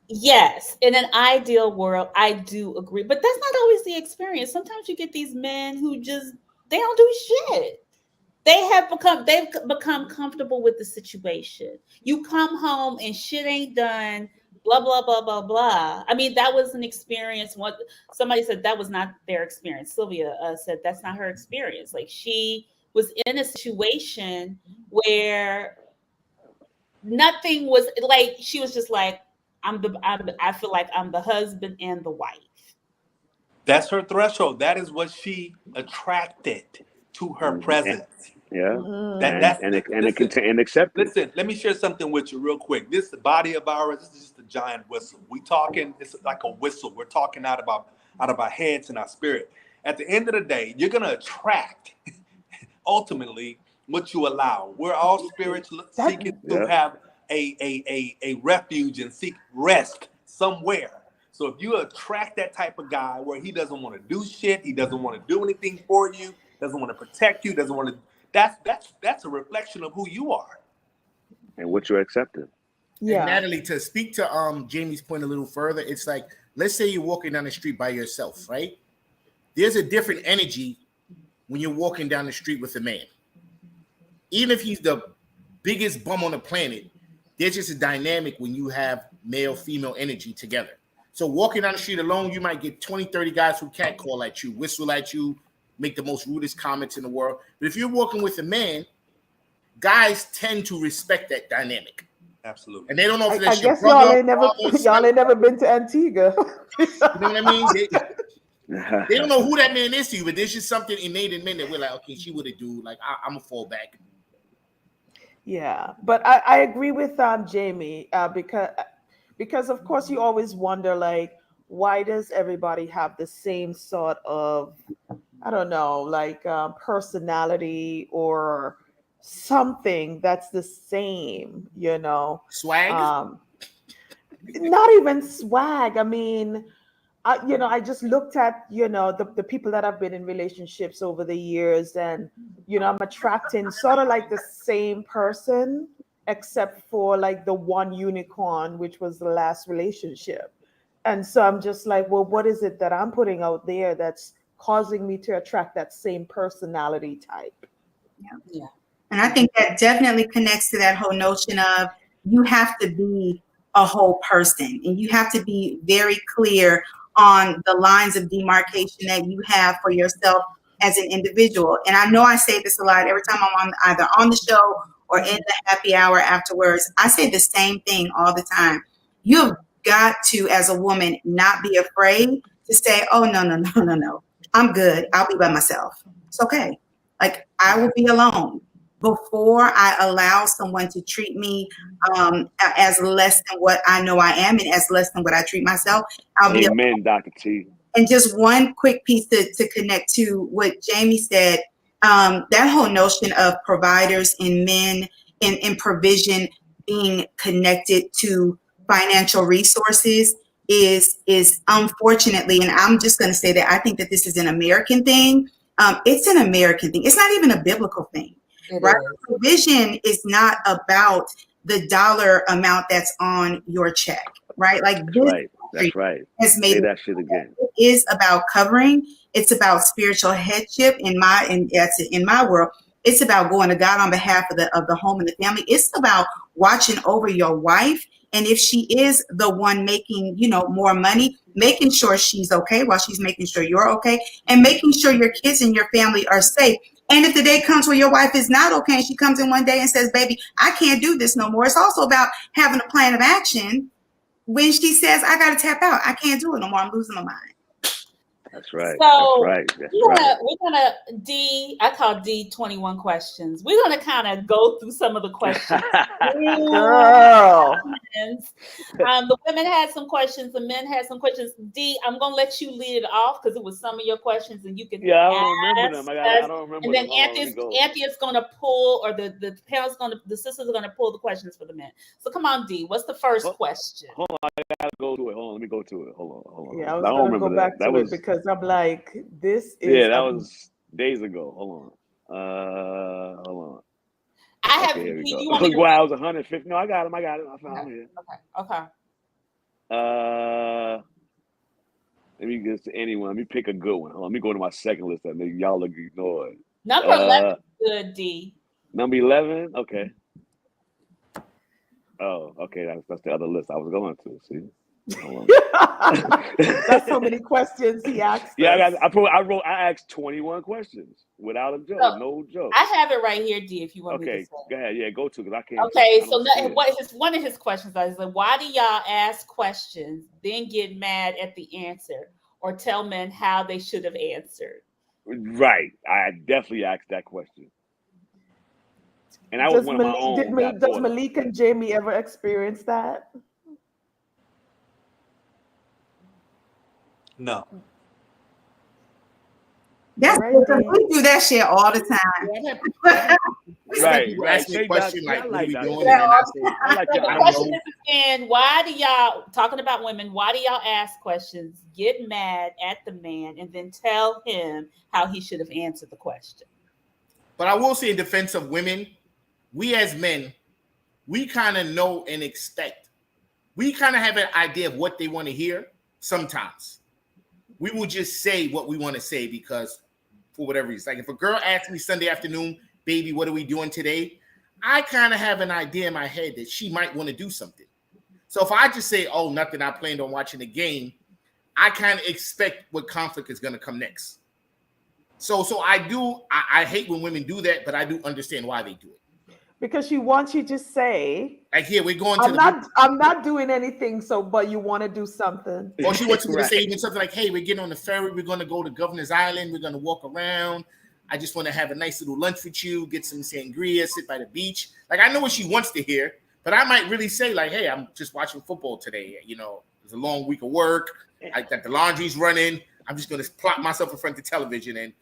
yes, in an ideal world, I do agree, but that's not always the experience. Sometimes you get these men who just they don't do shit. They've become comfortable with the situation. You come home and shit ain't done, blah blah blah blah blah. I mean, that was an experience. What somebody said that was not their experience. Sylvia said that's not her experience. Like she was in a situation where nothing was like she was just like I feel like I'm the husband and the wife. That's her threshold. That is what she attracted to her presence. Yeah. That's And listen, accept it. listen, let me share something with you real quick. This body of ours, this is just a giant whistle. We talking, it's like a whistle. We're talking out of our heads and our spirit. At the end of the day, you're gonna attract ultimately what you allow. We're all spirits seeking to have a refuge and seek rest somewhere. So if you attract that type of guy where he doesn't want to do shit, he doesn't want to do anything for you, doesn't want to protect you, doesn't want to, that's a reflection of who you are and what you're accepting. Yeah. And Natalie, to speak to Jamie's point a little further, it's like, let's say you're walking down the street by yourself, right? There's a different energy when you're walking down the street with a man. Even if he's the biggest bum on the planet, there's just a dynamic when you have male-female energy together. So walking down the street alone, you might get 20, 30 guys who catcall at you, whistle at you, make the most rudest comments in the world. But if you're walking with a man, guys tend to respect that dynamic. Absolutely. And they don't know if I that's your guess brother, y'all ain't never been to Antigua. You know what I mean? They don't know who that man is to you, but there's just something innate in men that we're like, okay, she would have do. Like, I'm going to fall back. Yeah, but I agree with Jamie because of course you always wonder, like, why does everybody have the same sort of, I don't know, like personality or something that's the same, you know? Swag? Not even swag. I mean, I just looked at, the people that have been in relationships over the years, and, I'm attracting sort of like the same person, except for like the one unicorn, which was the last relationship. And so I'm just like, well, what is it that I'm putting out there that's causing me to attract that same personality type? Yeah. And I think that definitely connects to that whole notion of you have to be a whole person, and you have to be very clear on the lines of demarcation that you have for yourself as an individual. And I know I say this a lot every time I'm either on the show or in the happy hour afterwards. I say the same thing all the time. You've got to, as a woman, not be afraid to say, oh, no. I'm good. I'll be by myself. It's okay. Like, I will be alone. before I allow someone to treat me as less than what I know I am and as less than what I treat myself. I'll be Amen, Dr. T. And just one quick piece to connect to what Jamie said, that whole notion of providers and men and provision being connected to financial resources is unfortunately, and I'm just going to say that I think that this is an American thing. It's an American thing. It's not even a biblical thing, right? Provision is not about the dollar amount that's on your check, right? Like this. Right. That's right. Has made Say that shit again. It is about covering. It's about spiritual headship in my world. It's about going to God on behalf of the home and the family. It's about watching over your wife. And if she is the one making, more money, making sure she's okay while she's making sure you're okay, and making sure your kids and your family are safe. And if the day comes where your wife is not okay and she comes in one day and says, baby, I can't do this no more. It's also about having a plan of action when she says, I got to tap out. I can't do it no more. I'm losing my mind. That's right. So That's right. we're gonna I call D 21 questions. We're gonna kind of go through some of the questions. Girl. The women had some questions, the men had some questions. D, I'm gonna let you lead it off because it was some of your questions, and you can I don't remember them. I don't remember. And then them. Anthea's gonna pull, or the parents the sisters are gonna pull the questions for the men. So come on, D. What's the first question? Hold on, I gotta go to it. Hold on, let me go to it. Hold on. Yeah, I was gonna go back to it because I'm like, this is. Yeah, that was days ago. Hold on. I have. Okay, here we You go. want me to Wow, I was 150. No, I got him. I found him. Okay. Let me get to anyone. Let me pick a good one. Let me go to my second list that maybe y'all look ignored. Number 11 is good, D. Number 11? Okay. Oh, okay. That's the other list I was going to. See? That's so many questions he asked. Yeah, I asked 21 questions without a joke. So, no joke. I have it right here, D, if you want me to say. Go ahead. Yeah, go to because I can't. Okay, so one of his questions is like, why do y'all ask questions, then get mad at the answer, or tell men how they should have answered? Right. I definitely asked that question. And I was one of my own. Does Malik and Jamie ever experience that? No. That's we do that shit all the time. Right. Ask me a question like, what are we doing? The question is again, why do y'all, talking about women, why do y'all ask questions, get mad at the man, and then tell him how he should have answered the question? But I will say in defense of women, we as men, we kind of know and expect. We kind of have an idea of what they want to hear sometimes. We will just say what we want to say because for whatever reason. Like if a girl asks me Sunday afternoon, baby, what are we doing today? I kind of have an idea in my head that she might want to do something. So if I just say, oh, nothing, I planned on watching the game, I kind of expect what conflict is going to come next. So I hate when women do that, but I do understand why they do it. Because she wants you to say, like, here we're going to I'm not doing anything, but you want to do something. Or she wants me to say even something like, hey, we're getting on the ferry, we're going to go to Governor's Island, we're going to walk around. I just want to have a nice little lunch with you, get some sangria, sit by the beach. Like, I know what she wants to hear, but I might really say, like, hey, I'm just watching football today. You know, it's a long week of work. The laundry's running. I'm just going to plop myself in front of the television.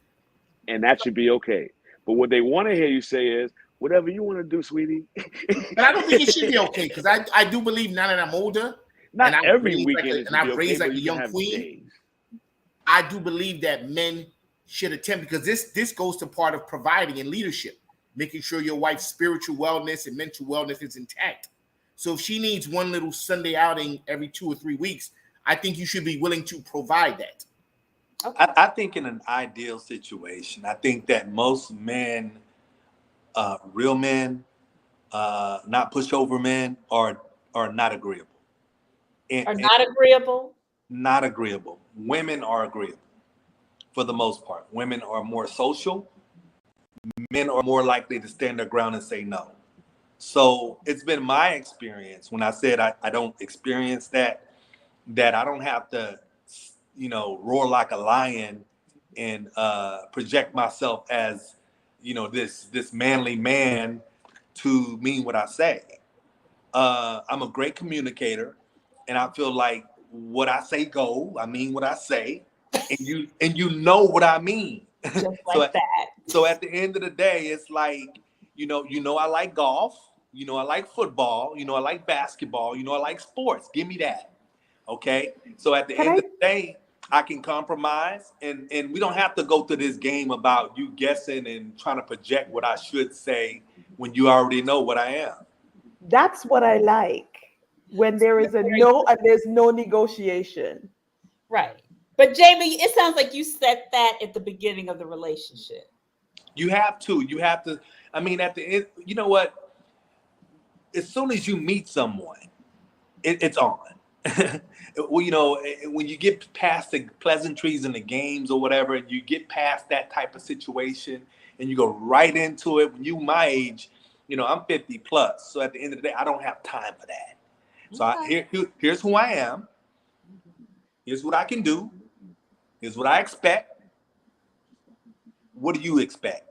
And that should be okay. But what they want to hear you say is, whatever you want to do, sweetie. But I don't think it should be okay because I do believe now that I'm older, not every weekend, and I've raised like a young queen. I do believe that men should attempt, because this goes to part of providing and leadership, making sure your wife's spiritual wellness and mental wellness is intact. So if she needs one little Sunday outing every 2 or 3 weeks, I think you should be willing to provide that. Okay. I think in an ideal situation, I think that most men, real men, not pushover men, are not agreeable. Not agreeable? Not agreeable. Women are agreeable for the most part. Women are more social. Men are more likely to stand their ground and say no. So it's been my experience when I said I don't experience that I don't have to, roar like a lion and project myself as, this manly man to mean what I say. I'm a great communicator, and I feel like what I say go. I mean what I say, and you know what I mean. Just like that. So at the end of the day, it's like, I like golf, I like football, I like basketball, I like sports. Give me that. Okay. So at the end of the day, I can compromise, and we don't have to go through this game about you guessing and trying to project what I should say when you already know what I am. That's what I like, when there is a no and there's no negotiation. Right. But Jamie, it sounds like you set that at the beginning of the relationship. You have to. I mean, at the end, you know what? As soon as you meet someone, it's on. Well, when you get past the pleasantries and the games or whatever, and you get past that type of situation and you go right into it. When you my age, I'm 50 plus. So at the end of the day, I don't have time for that. So here's who I am. Here's what I can do. Here's what I expect. What do you expect?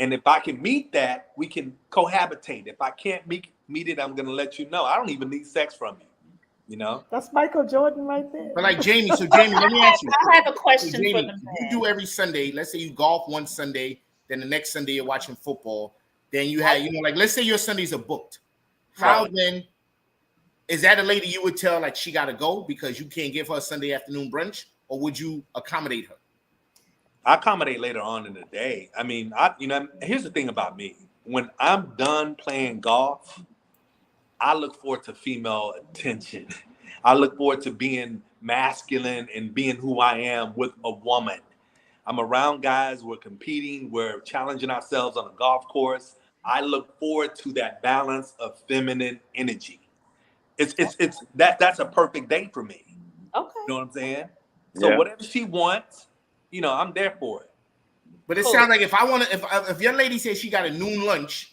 And if I can meet that, we can cohabitate. If I can't meet it, I'm going to let you know. I don't even need sex from you. That's Michael Jordan right there. But like Jamie, let me ask you. I have a question Jamie, for them. you do every Sunday. Let's say you golf one Sunday, then the next Sunday you're watching football. Then you have, like, let's say your Sundays are booked. How then is that a lady you would tell like she got to go because you can't give her a Sunday afternoon brunch, or would you accommodate her? I accommodate later on in the day. I mean, here's the thing about me. When I'm done playing golf, I look forward to female attention. I look forward to being masculine and being who I am with a woman. I'm around guys, we're competing, we're challenging ourselves on a golf course. I look forward to that balance of feminine energy. That's a perfect day for me. Okay. You know what I'm saying? So whatever she wants, I'm there for it. But it sounds like if your lady says she got a noon lunch,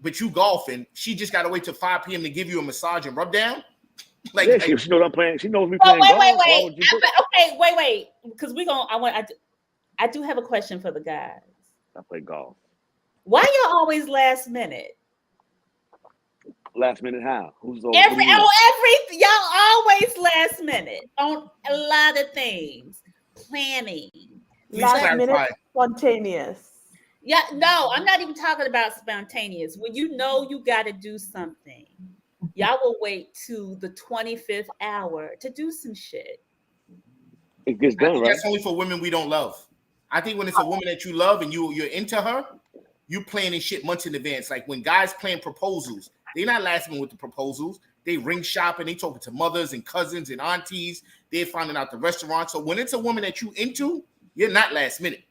but you golfing, she just got to wait till 5 p.m. to give you a massage and rub down. Like, yeah, she knows I'm playing. She knows me playing golf. Wait. Because I do have a question for the guys. I play golf. Why y'all always last minute? Last minute how? Y'all always last minute on a lot of things. Planning. Last minute, spontaneous. Yeah, no, I'm not even talking about spontaneous. When you know you got to do something, y'all will wait to the 25th hour to do some shit. It gets done, right? That's only for women we don't love. I think when it's a woman that you love and you're into her, you planning shit months in advance. Like when guys plan proposals, they're not last minute with the proposals. They ring shopping, they talking to mothers and cousins and aunties. They're finding out the restaurant. So when it's a woman that you into, you're not last minute.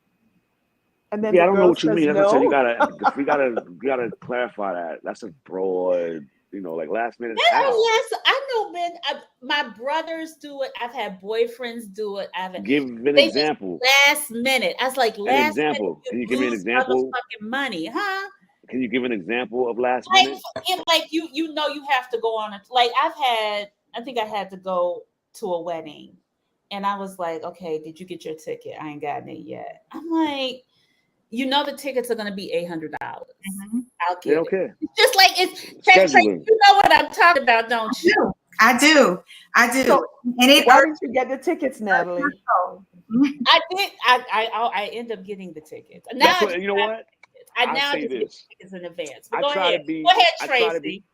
And then I don't know what you mean. No. We gotta clarify that. That's a broad, like last minute. I know, man. My brothers do it. I've had boyfriends do it. Give an example. Last minute. I was like, last example. Can you give me an example? Fucking money, huh? Can you give an example of last minute? Like you have to go on it. Like I think I had to go to a wedding, and I was like, okay, did you get your ticket? I ain't gotten it yet. I'm like, the tickets are going to be $800. Mm-hmm. I'll get it. Okay. Just like Tracy, you know what I'm talking about, don't you? I do. So, and why did you get the tickets, Natalie? I did. I end up getting the tickets. Now you know what? I now say just get this. tickets in advance. I Go try ahead. to be. Go ahead, I try to Tracy. be.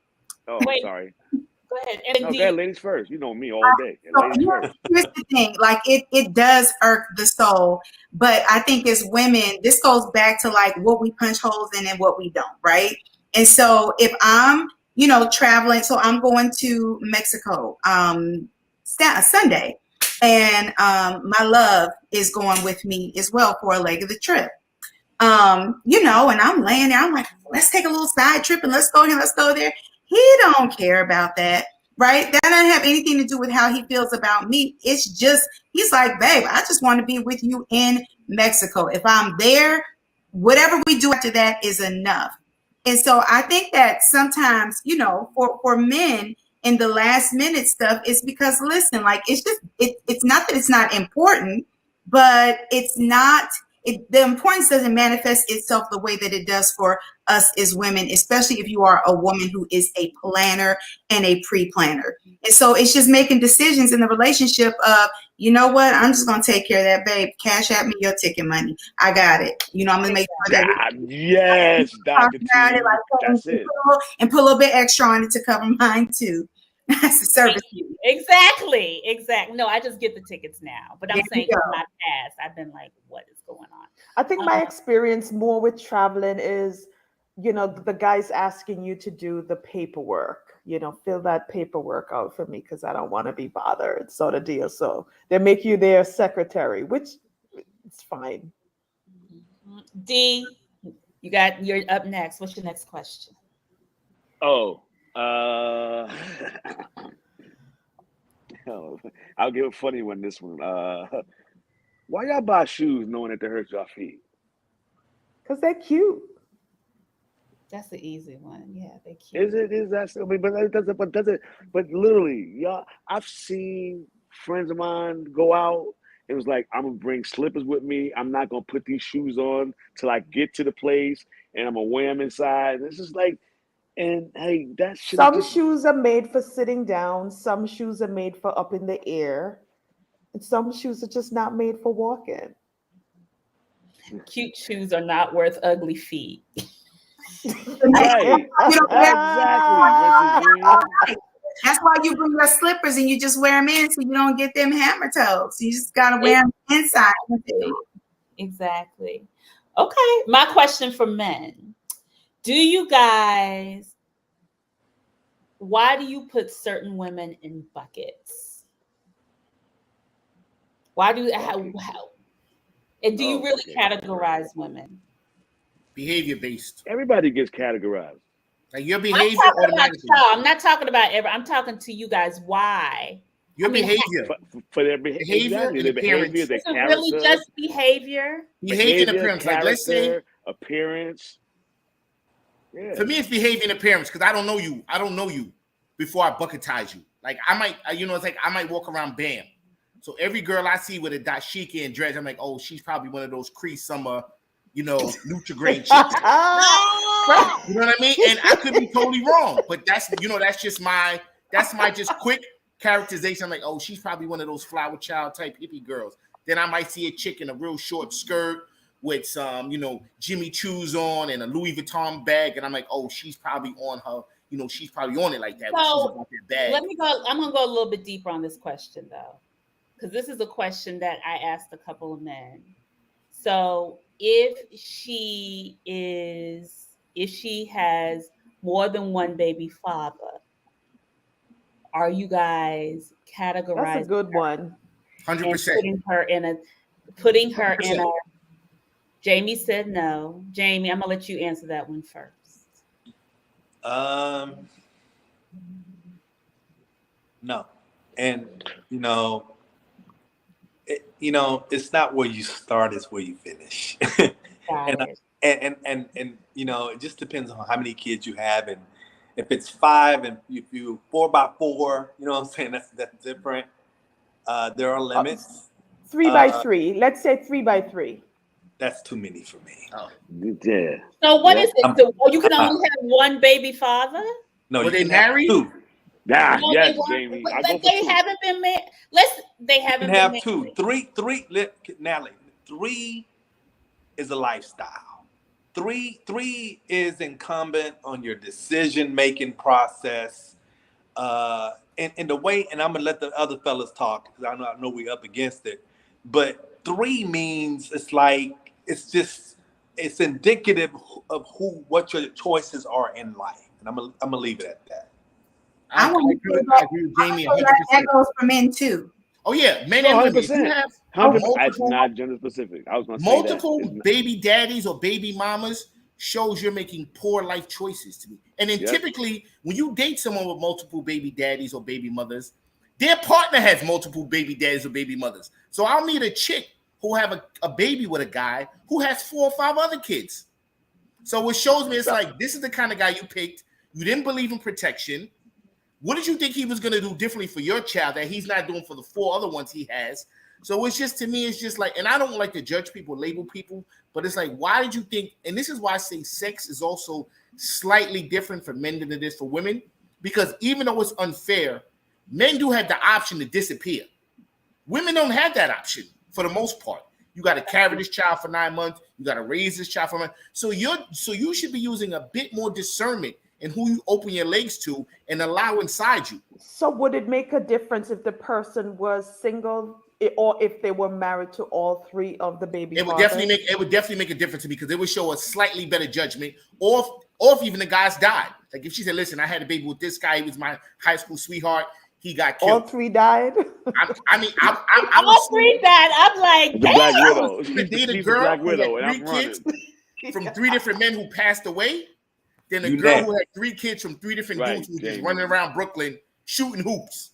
Oh, Wait. sorry. Go ahead. No, go ahead, ladies first. You know me all day. So Ladies first. here's the thing, like it does irk the soul, but I think as women, this goes back to like what we punch holes in and what we don't, right? And so if I'm, traveling, so I'm going to Mexico Sunday, and my love is going with me as well for a leg of the trip. And I'm laying there, I'm like, let's take a little side trip and let's go here, let's go there. He don't care about that, right? That doesn't have anything to do with how he feels about me. It's just, he's like, babe, I just want to be with you in Mexico. If I'm there, whatever we do after that is enough. And so I think that sometimes, for men in the last minute stuff, it's because, listen, like, it's just, it's not that it's not important, but it's not, the importance doesn't manifest itself the way that it does for us as women, especially if you are a woman who is a planner and a pre-planner. And so it's just making decisions in the relationship of, you know what, I'm just going to take care of that, babe. Cash at me your ticket money. I got it. You know, I'm going to make sure that Yes, Dr. T. got it, like, That's it. and put a little bit extra on it to cover mine too. That's a service. Exactly. No, I just get the tickets now. But I'm There saying you in go. my past, I've been like, what is going on? I think my experience more with traveling is, the guys asking you to do the paperwork, fill that paperwork out for me because I don't want to be bothered, sort of deal. So they make you their secretary, which it's fine. D, you're up next. What's your next question? Oh, I'll give a funny one. This one. Why y'all buy shoes knowing that they hurt your feet? Because they're cute. That's the easy one. Yeah, they cute. Is that still? But literally, y'all. I've seen friends of mine go out. It was like, I'm gonna bring slippers with me. I'm not gonna put these shoes on till I get to the place, and I'm gonna wear them inside. It's just like, and hey, that shit. Some shoes are made for sitting down. Some shoes are made for up in the air. And some shoes are just not made for walking. Cute shoes are not worth ugly feet. Right. Exactly. That's why you bring your slippers and you just wear them in so you don't get them hammer toes. You just gotta wear them inside. Exactly. Okay. My question for men. Why do you put certain women in buckets? Why do and do you really categorize women? Behavior based. Everybody gets categorized. Like your behavior automatically. I'm not talking about I'm talking to you guys. Why? Your behavior. For their behavior, and their appearance. behavior, their Is it character. really just behavior? Behavior and appearance. Like, let's say, appearance. Yeah. For me, it's behavior and appearance because I don't know you. I don't know you before I bucketize you. Like I might, it's like I might walk around Bam. So every girl I see with a dashiki and dreads, I'm like, oh, she's probably one of those Cree Summer, Nutri-Grain chicks. You know what I mean? And I could be totally wrong, but that's just my just quick characterization. I'm like, oh, she's probably one of those flower child type hippie girls. Then I might see a chick in a real short skirt with some, Jimmy Choo's on and a Louis Vuitton bag, and I'm like, oh, she's probably on her. She's probably on it like that. So let me go. I'm gonna go a little bit deeper on this question though, because this is a question that I asked a couple of men. So if she has more than one baby father, are you guys categorizing? That's a good one. 100%. Putting her in a. Jamie said no. Jamie, I'm gonna let you answer that one first. No, and it's not where you start; it's where you finish. and it just depends on how many kids you have, and if it's 5, and if you 4 by 4, you know what I'm saying, that's different. There are limits. 3 by 3. Let's say 3 by 3. That's too many for me. Oh. Yeah. So what is it? So you can only have one baby father? No, Were you they can have married? 2. Nah, No, yes, they weren't. Jamie. But they haven't been married. They You haven't can have been 2. married. 3, Natalie. 3 is a lifestyle. 3 is incumbent on your decision-making process. And the way, and I'm gonna let the other fellas talk because I know we're up against it. But 3 means it's indicative of what your choices are in life. And I'm gonna leave it at that. I agree with Jamie 100%. That goes for men too. Oh yeah, men and women. You have 100%. It's not gender specific. I was going to say multiple that. baby daddies or baby mamas shows you're making poor life choices to me. And then Yep. typically, when you date someone with multiple baby daddies or baby mothers, their partner has multiple baby daddies or baby mothers. So I'll meet a chick who have a baby with a guy who has 4 or 5 other kids. So it shows me it's like, this is the kind of guy you picked. You didn't believe in protection. What did you think he was going to do differently for your child that he's not doing for the 4 other ones he has? So it's just, to me, it's just like, and I don't like to judge people, label people, but it's like, why did you think? And this is why I say sex is also slightly different for men than it is for women, because even though it's unfair, men do have the option to disappear. Women don't have that option for the most part. You got to carry this child for 9 months. You got to raise this child for 9 months. So you should be using a bit more discernment in who you open your legs to and allow inside you. So would it make a difference if the person was single or if they were married to all three of the baby It would fathers? definitely make a difference to me, because it would show a slightly better judgment, or if even the guys died. Like if she said, listen, I had a baby with this guy, he was my high school sweetheart, he got All killed. three died? I All three died. I'm like, The Black damn. Widow. She's a She's the girl Black who had Widow, and 3 I'm running. kids from 3 different men who passed away, then a You girl next. who had 3 kids from 3 different Right, dudes who were just Jamie. running around Brooklyn shooting hoops.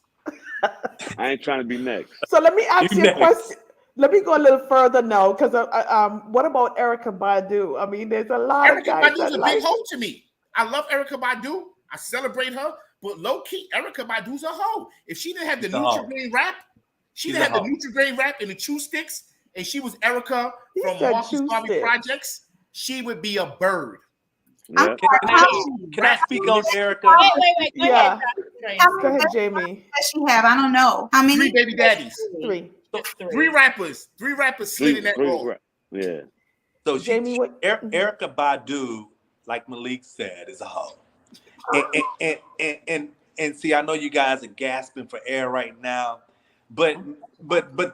I ain't trying to be next. So let me ask You you a next. question. Let me go a little further now, because what about Erykah Badu? I mean, there's a lot of Erykah guys Badu's that a big like. hoe to me. I love Erykah Badu. I celebrate her, but low key, Erykah Badu's a hoe. If she didn't have the She's a hoe. Nutri-Grain wrap, She's a hoe. Nutri-Grain wrap and the chew sticks, and she was Erykah He from said Marcus chew Garvey sticks. Projects, she would be a bird. Yeah. Can I speak on Erica? Wait. Go Yeah. ahead, Dr. Tracy. How Go many ahead, babies Jamie. does she have? I don't know. How 3 many? baby daddies. 3. Three rappers slid in that role. Yeah. So Jamie, what? Erica Badu, like Malik said, is a hoe. And see, I know you guys are gasping for air right now, but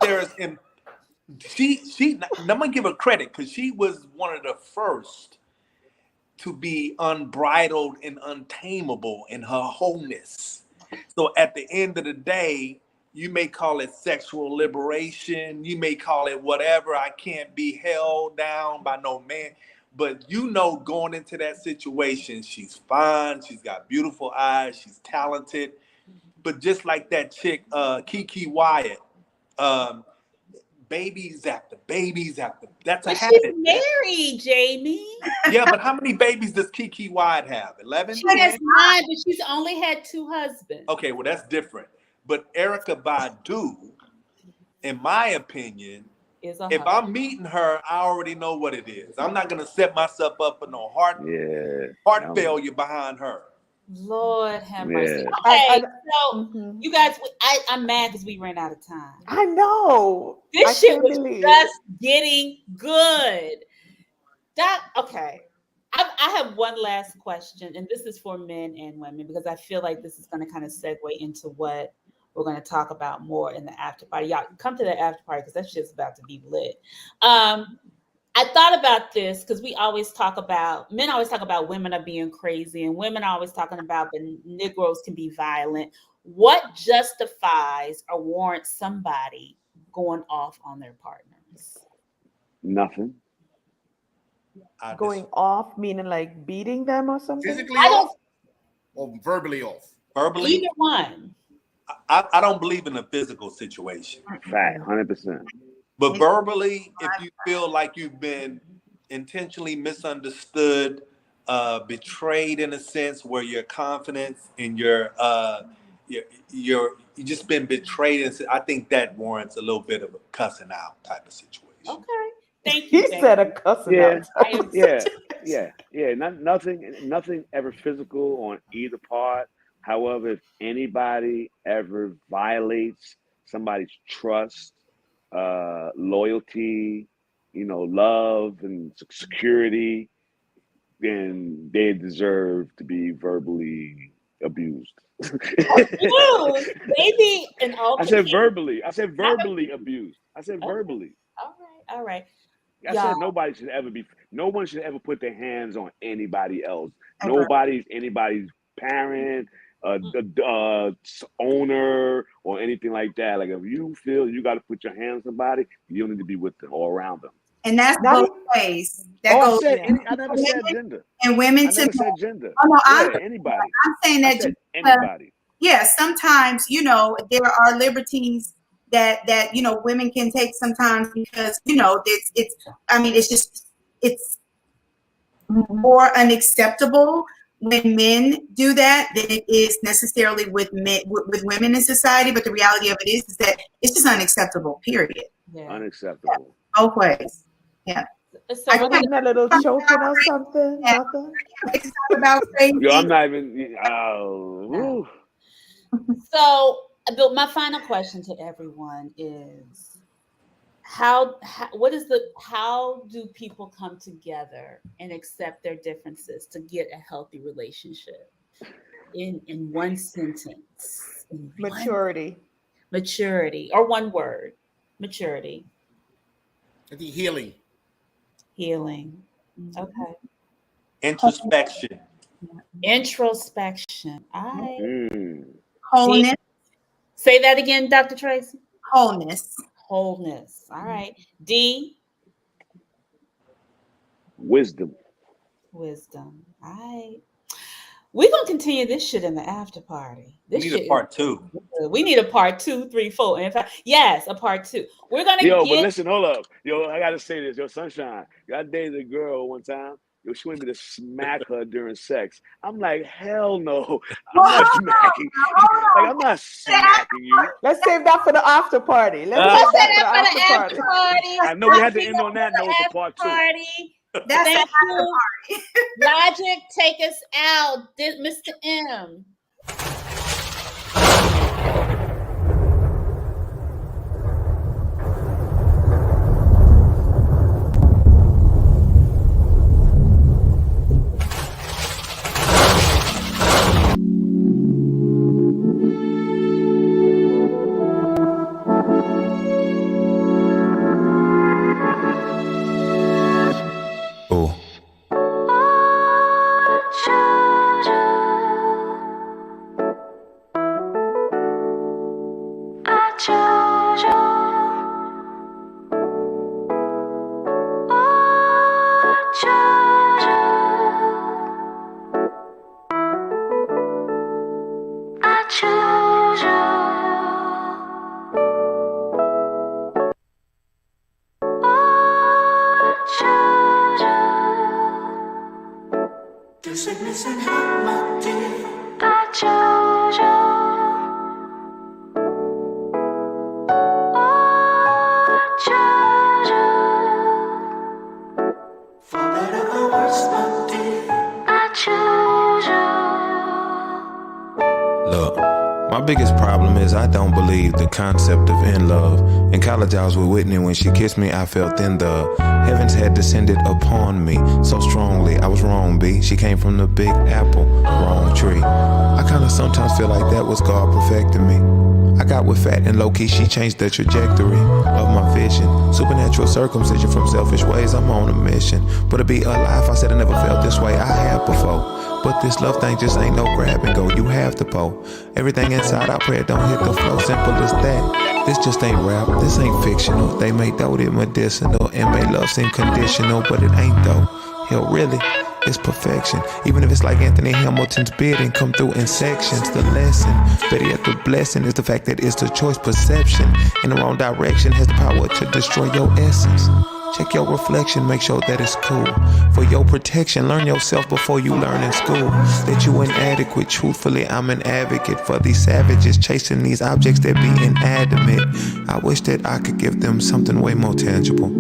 there's she I'm gonna give her credit, because she was one of the first to be unbridled and untamable in her wholeness. So at the end of the day, you may call it sexual liberation, you may call it whatever. I can't be held down by no man. But going into that situation, she's fine, she's got beautiful eyes, she's talented. But just like that chick, Kiki Wyatt, babies after babies after, that's a But habit. she's married, Jamie. Yeah, but how many babies does Kiki Wyatt have? 11? She has 9, but she's only had 2 husbands. Okay, well, that's different. But Erykah Badu, in my opinion, Is a if hoe. I'm meeting her, I already know what it is. I'm not going to set myself up for no heart Yeah. failure behind her. Lord have mercy. Yeah. Okay, so you guys, I'm mad because we ran out of time. I know. This I shit can't was believe. just getting good. Okay. I have one last question, and this is for men and women, because I feel like this is going to kind of segue into what we're going to talk about more in the after party. Y'all come to the after party, because that shit's about to be lit. I thought about this because men always talk about women are being crazy, and women are always talking about the Negroes can be violent. What justifies or warrants somebody going off on their partners? Nothing. Going off, meaning like beating them or something? Physically I don't- off or verbally off? Verbally, Either one. I don't believe in a physical situation. Fact. 100%. But verbally, if you feel like you've been intentionally misunderstood, betrayed in a sense, where your confidence and you just been betrayed, and I think that warrants a little bit of a cussing out type of situation. Okay. Thank you. He Jamie. said a cussing Yeah. out. Yeah. Nothing ever physical on either part. However, if anybody ever violates somebody's trust, loyalty, love and security, then they deserve to be verbally abused. Ooh, maybe an I said verbally. I said verbally abused. I said Okay. verbally. All right. I Yeah. said no one should ever put their hands on anybody else. Ever. Nobody's anybody's parent, owner, or anything like that. Like if you feel you got to put your hands on somebody, you don't need to be with them or around them. And that's That both ways. That I goes never said gender. and women I to never said gender. Oh no, Yeah, anybody. I'm saying I that said anybody. yeah, sometimes there are liberties that women can take sometimes, because it's more unacceptable when men do that than it is necessarily with men with women in society. But the reality of it is that it's just unacceptable. Period. Yeah. Unacceptable. Both ways. Yeah. So I we're Getting gonna, a little choking or something? Yeah. Nothing? Excited about crazy. Yo, I'm not even. Oh, so my final question to everyone is how do people come together and accept their differences to get a healthy relationship? In one sentence. Maturity. Maturity, or one word. Maturity. I think healing. Healing. Okay. Introspection. Introspection. All right. Wholeness. Say that again, Dr. Tracy. Wholeness. Wholeness. All right. D. wisdom. Wisdom. All right. We're gonna continue this shit in the after party. We need a part 2. We need a part 2, 3, 4. In fact, yes, a part 2. We're gonna But listen, hold up. Yo, I gotta say this. Yo, Sunshine, I dated a girl one time. Yo, she wanted me to smack her during sex. I'm like, hell no. I'm not smacking. Like, I'm not smacking you. Let's save that for the after party. Let's save that for the after party. I know we had to end on that note for part 2. That's Thank the you. Logic, take us out. Mr. M. My biggest problem is I don't believe the concept of in love. In college I was with Whitney. When she kissed me I felt in the heavens had descended upon me so strongly. I was wrong, B. She came from the Big Apple, wrong tree. I kinda sometimes feel like that was God perfecting me. I got with fat and low-key, she changed the trajectory of my vision. Supernatural circumcision from selfish ways, I'm on a mission. But to be alive, I said I never felt this way, I have before. But this love thing just ain't no grab and go, you have to pull. Everything inside our prayer don't hit the flow, simple as that. This just ain't rap, this ain't fictional. They may doubt it medicinal and may love seem conditional, but it ain't though. Hell really, it's perfection. Even if it's like Anthony Hamilton's bidding, come through in sections. The lesson, better yet the blessing, is the fact that it's the choice perception. In the wrong direction has the power to destroy your essence. Check your reflection, make sure that it's cool. For your protection, learn yourself before you learn in school. That you inadequate, truthfully I'm an advocate for these savages chasing these objects that be inanimate. I wish that I could give them something way more tangible.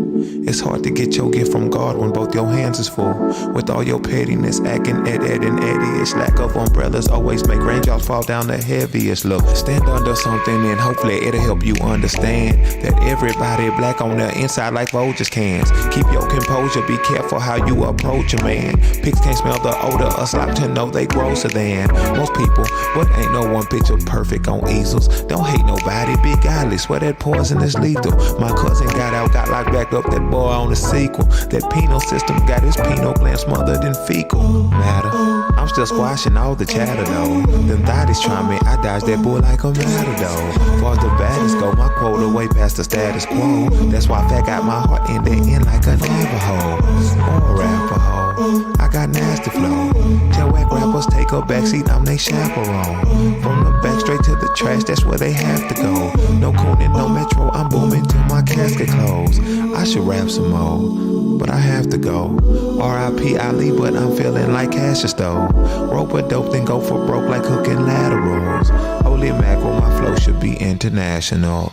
It's hard to get your gift from God when both your hands is full. With all your pettiness, acting Ed and Eddie-ish. Lack of umbrellas always make raindrops fall down the heaviest. Look, stand under something and hopefully it'll help you understand that everybody black on the inside like vultures can. Keep your composure, be careful how you approach a man. Pigs can't smell the odor of slop to know they grosser than most people. But ain't no one picture perfect on easels. Don't hate nobody, be godly, swear that poison is lethal. My cousin got out, got locked back up, that boy on the sequel. That penal system got his penal gland smothered in fecal matter. I'm still squashing all the chatter though. Them thotties try me, I dodge that bull like a matador. Far as the baddest go, my quota way past the status quo. That's why Fat got my heart in there in like a Navajo or a rapper hoe. I got nasty flow. Tell whack rappers take a backseat, I'm they chaperone. From the back straight to the trash, that's where they have to go. No cooning, no metro, I'm booming till my casket close. I should rap some more. but I have to go. R.I.P. Ali, but I'm feeling like Cassius though. Rope a dope, then go for broke like hooking laterals. Holy mackerel, my flow should be international.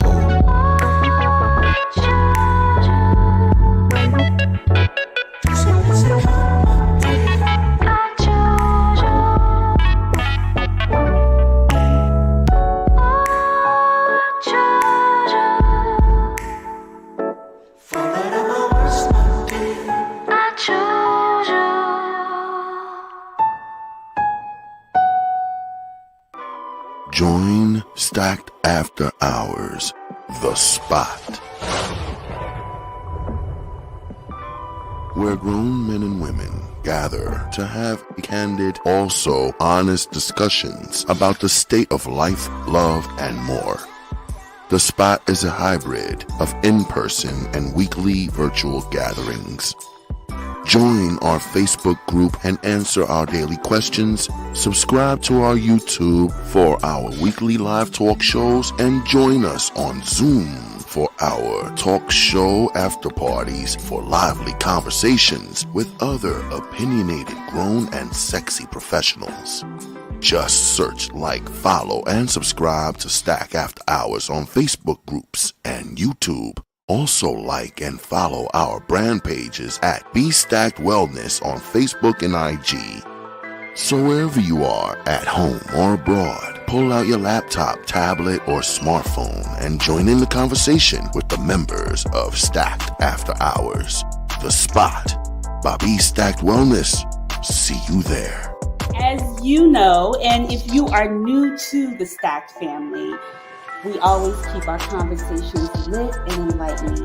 Join Stacked After Hours, The Spot, where grown men and women gather to have candid, also honest discussions about the state of life, love, and more. The Spot is a hybrid of in-person and weekly virtual gatherings. Join our Facebook group and answer our daily questions. Subscribe to our YouTube for our weekly live talk shows and join us on Zoom for our talk show after parties for lively conversations with other opinionated, grown and sexy professionals. Just search, like, follow, and subscribe to Stack After Hours on Facebook groups and YouTube. Also like and follow our brand pages at Be Stacked Wellness on Facebook and IG. So wherever you are, at home or abroad, pull out your laptop, tablet, or smartphone and join in the conversation with the members of Stacked After Hours. The Spot by Be Stacked Wellness. See you there. As you know, and if you are new to the Stacked family, we always keep our conversations lit and enlightening.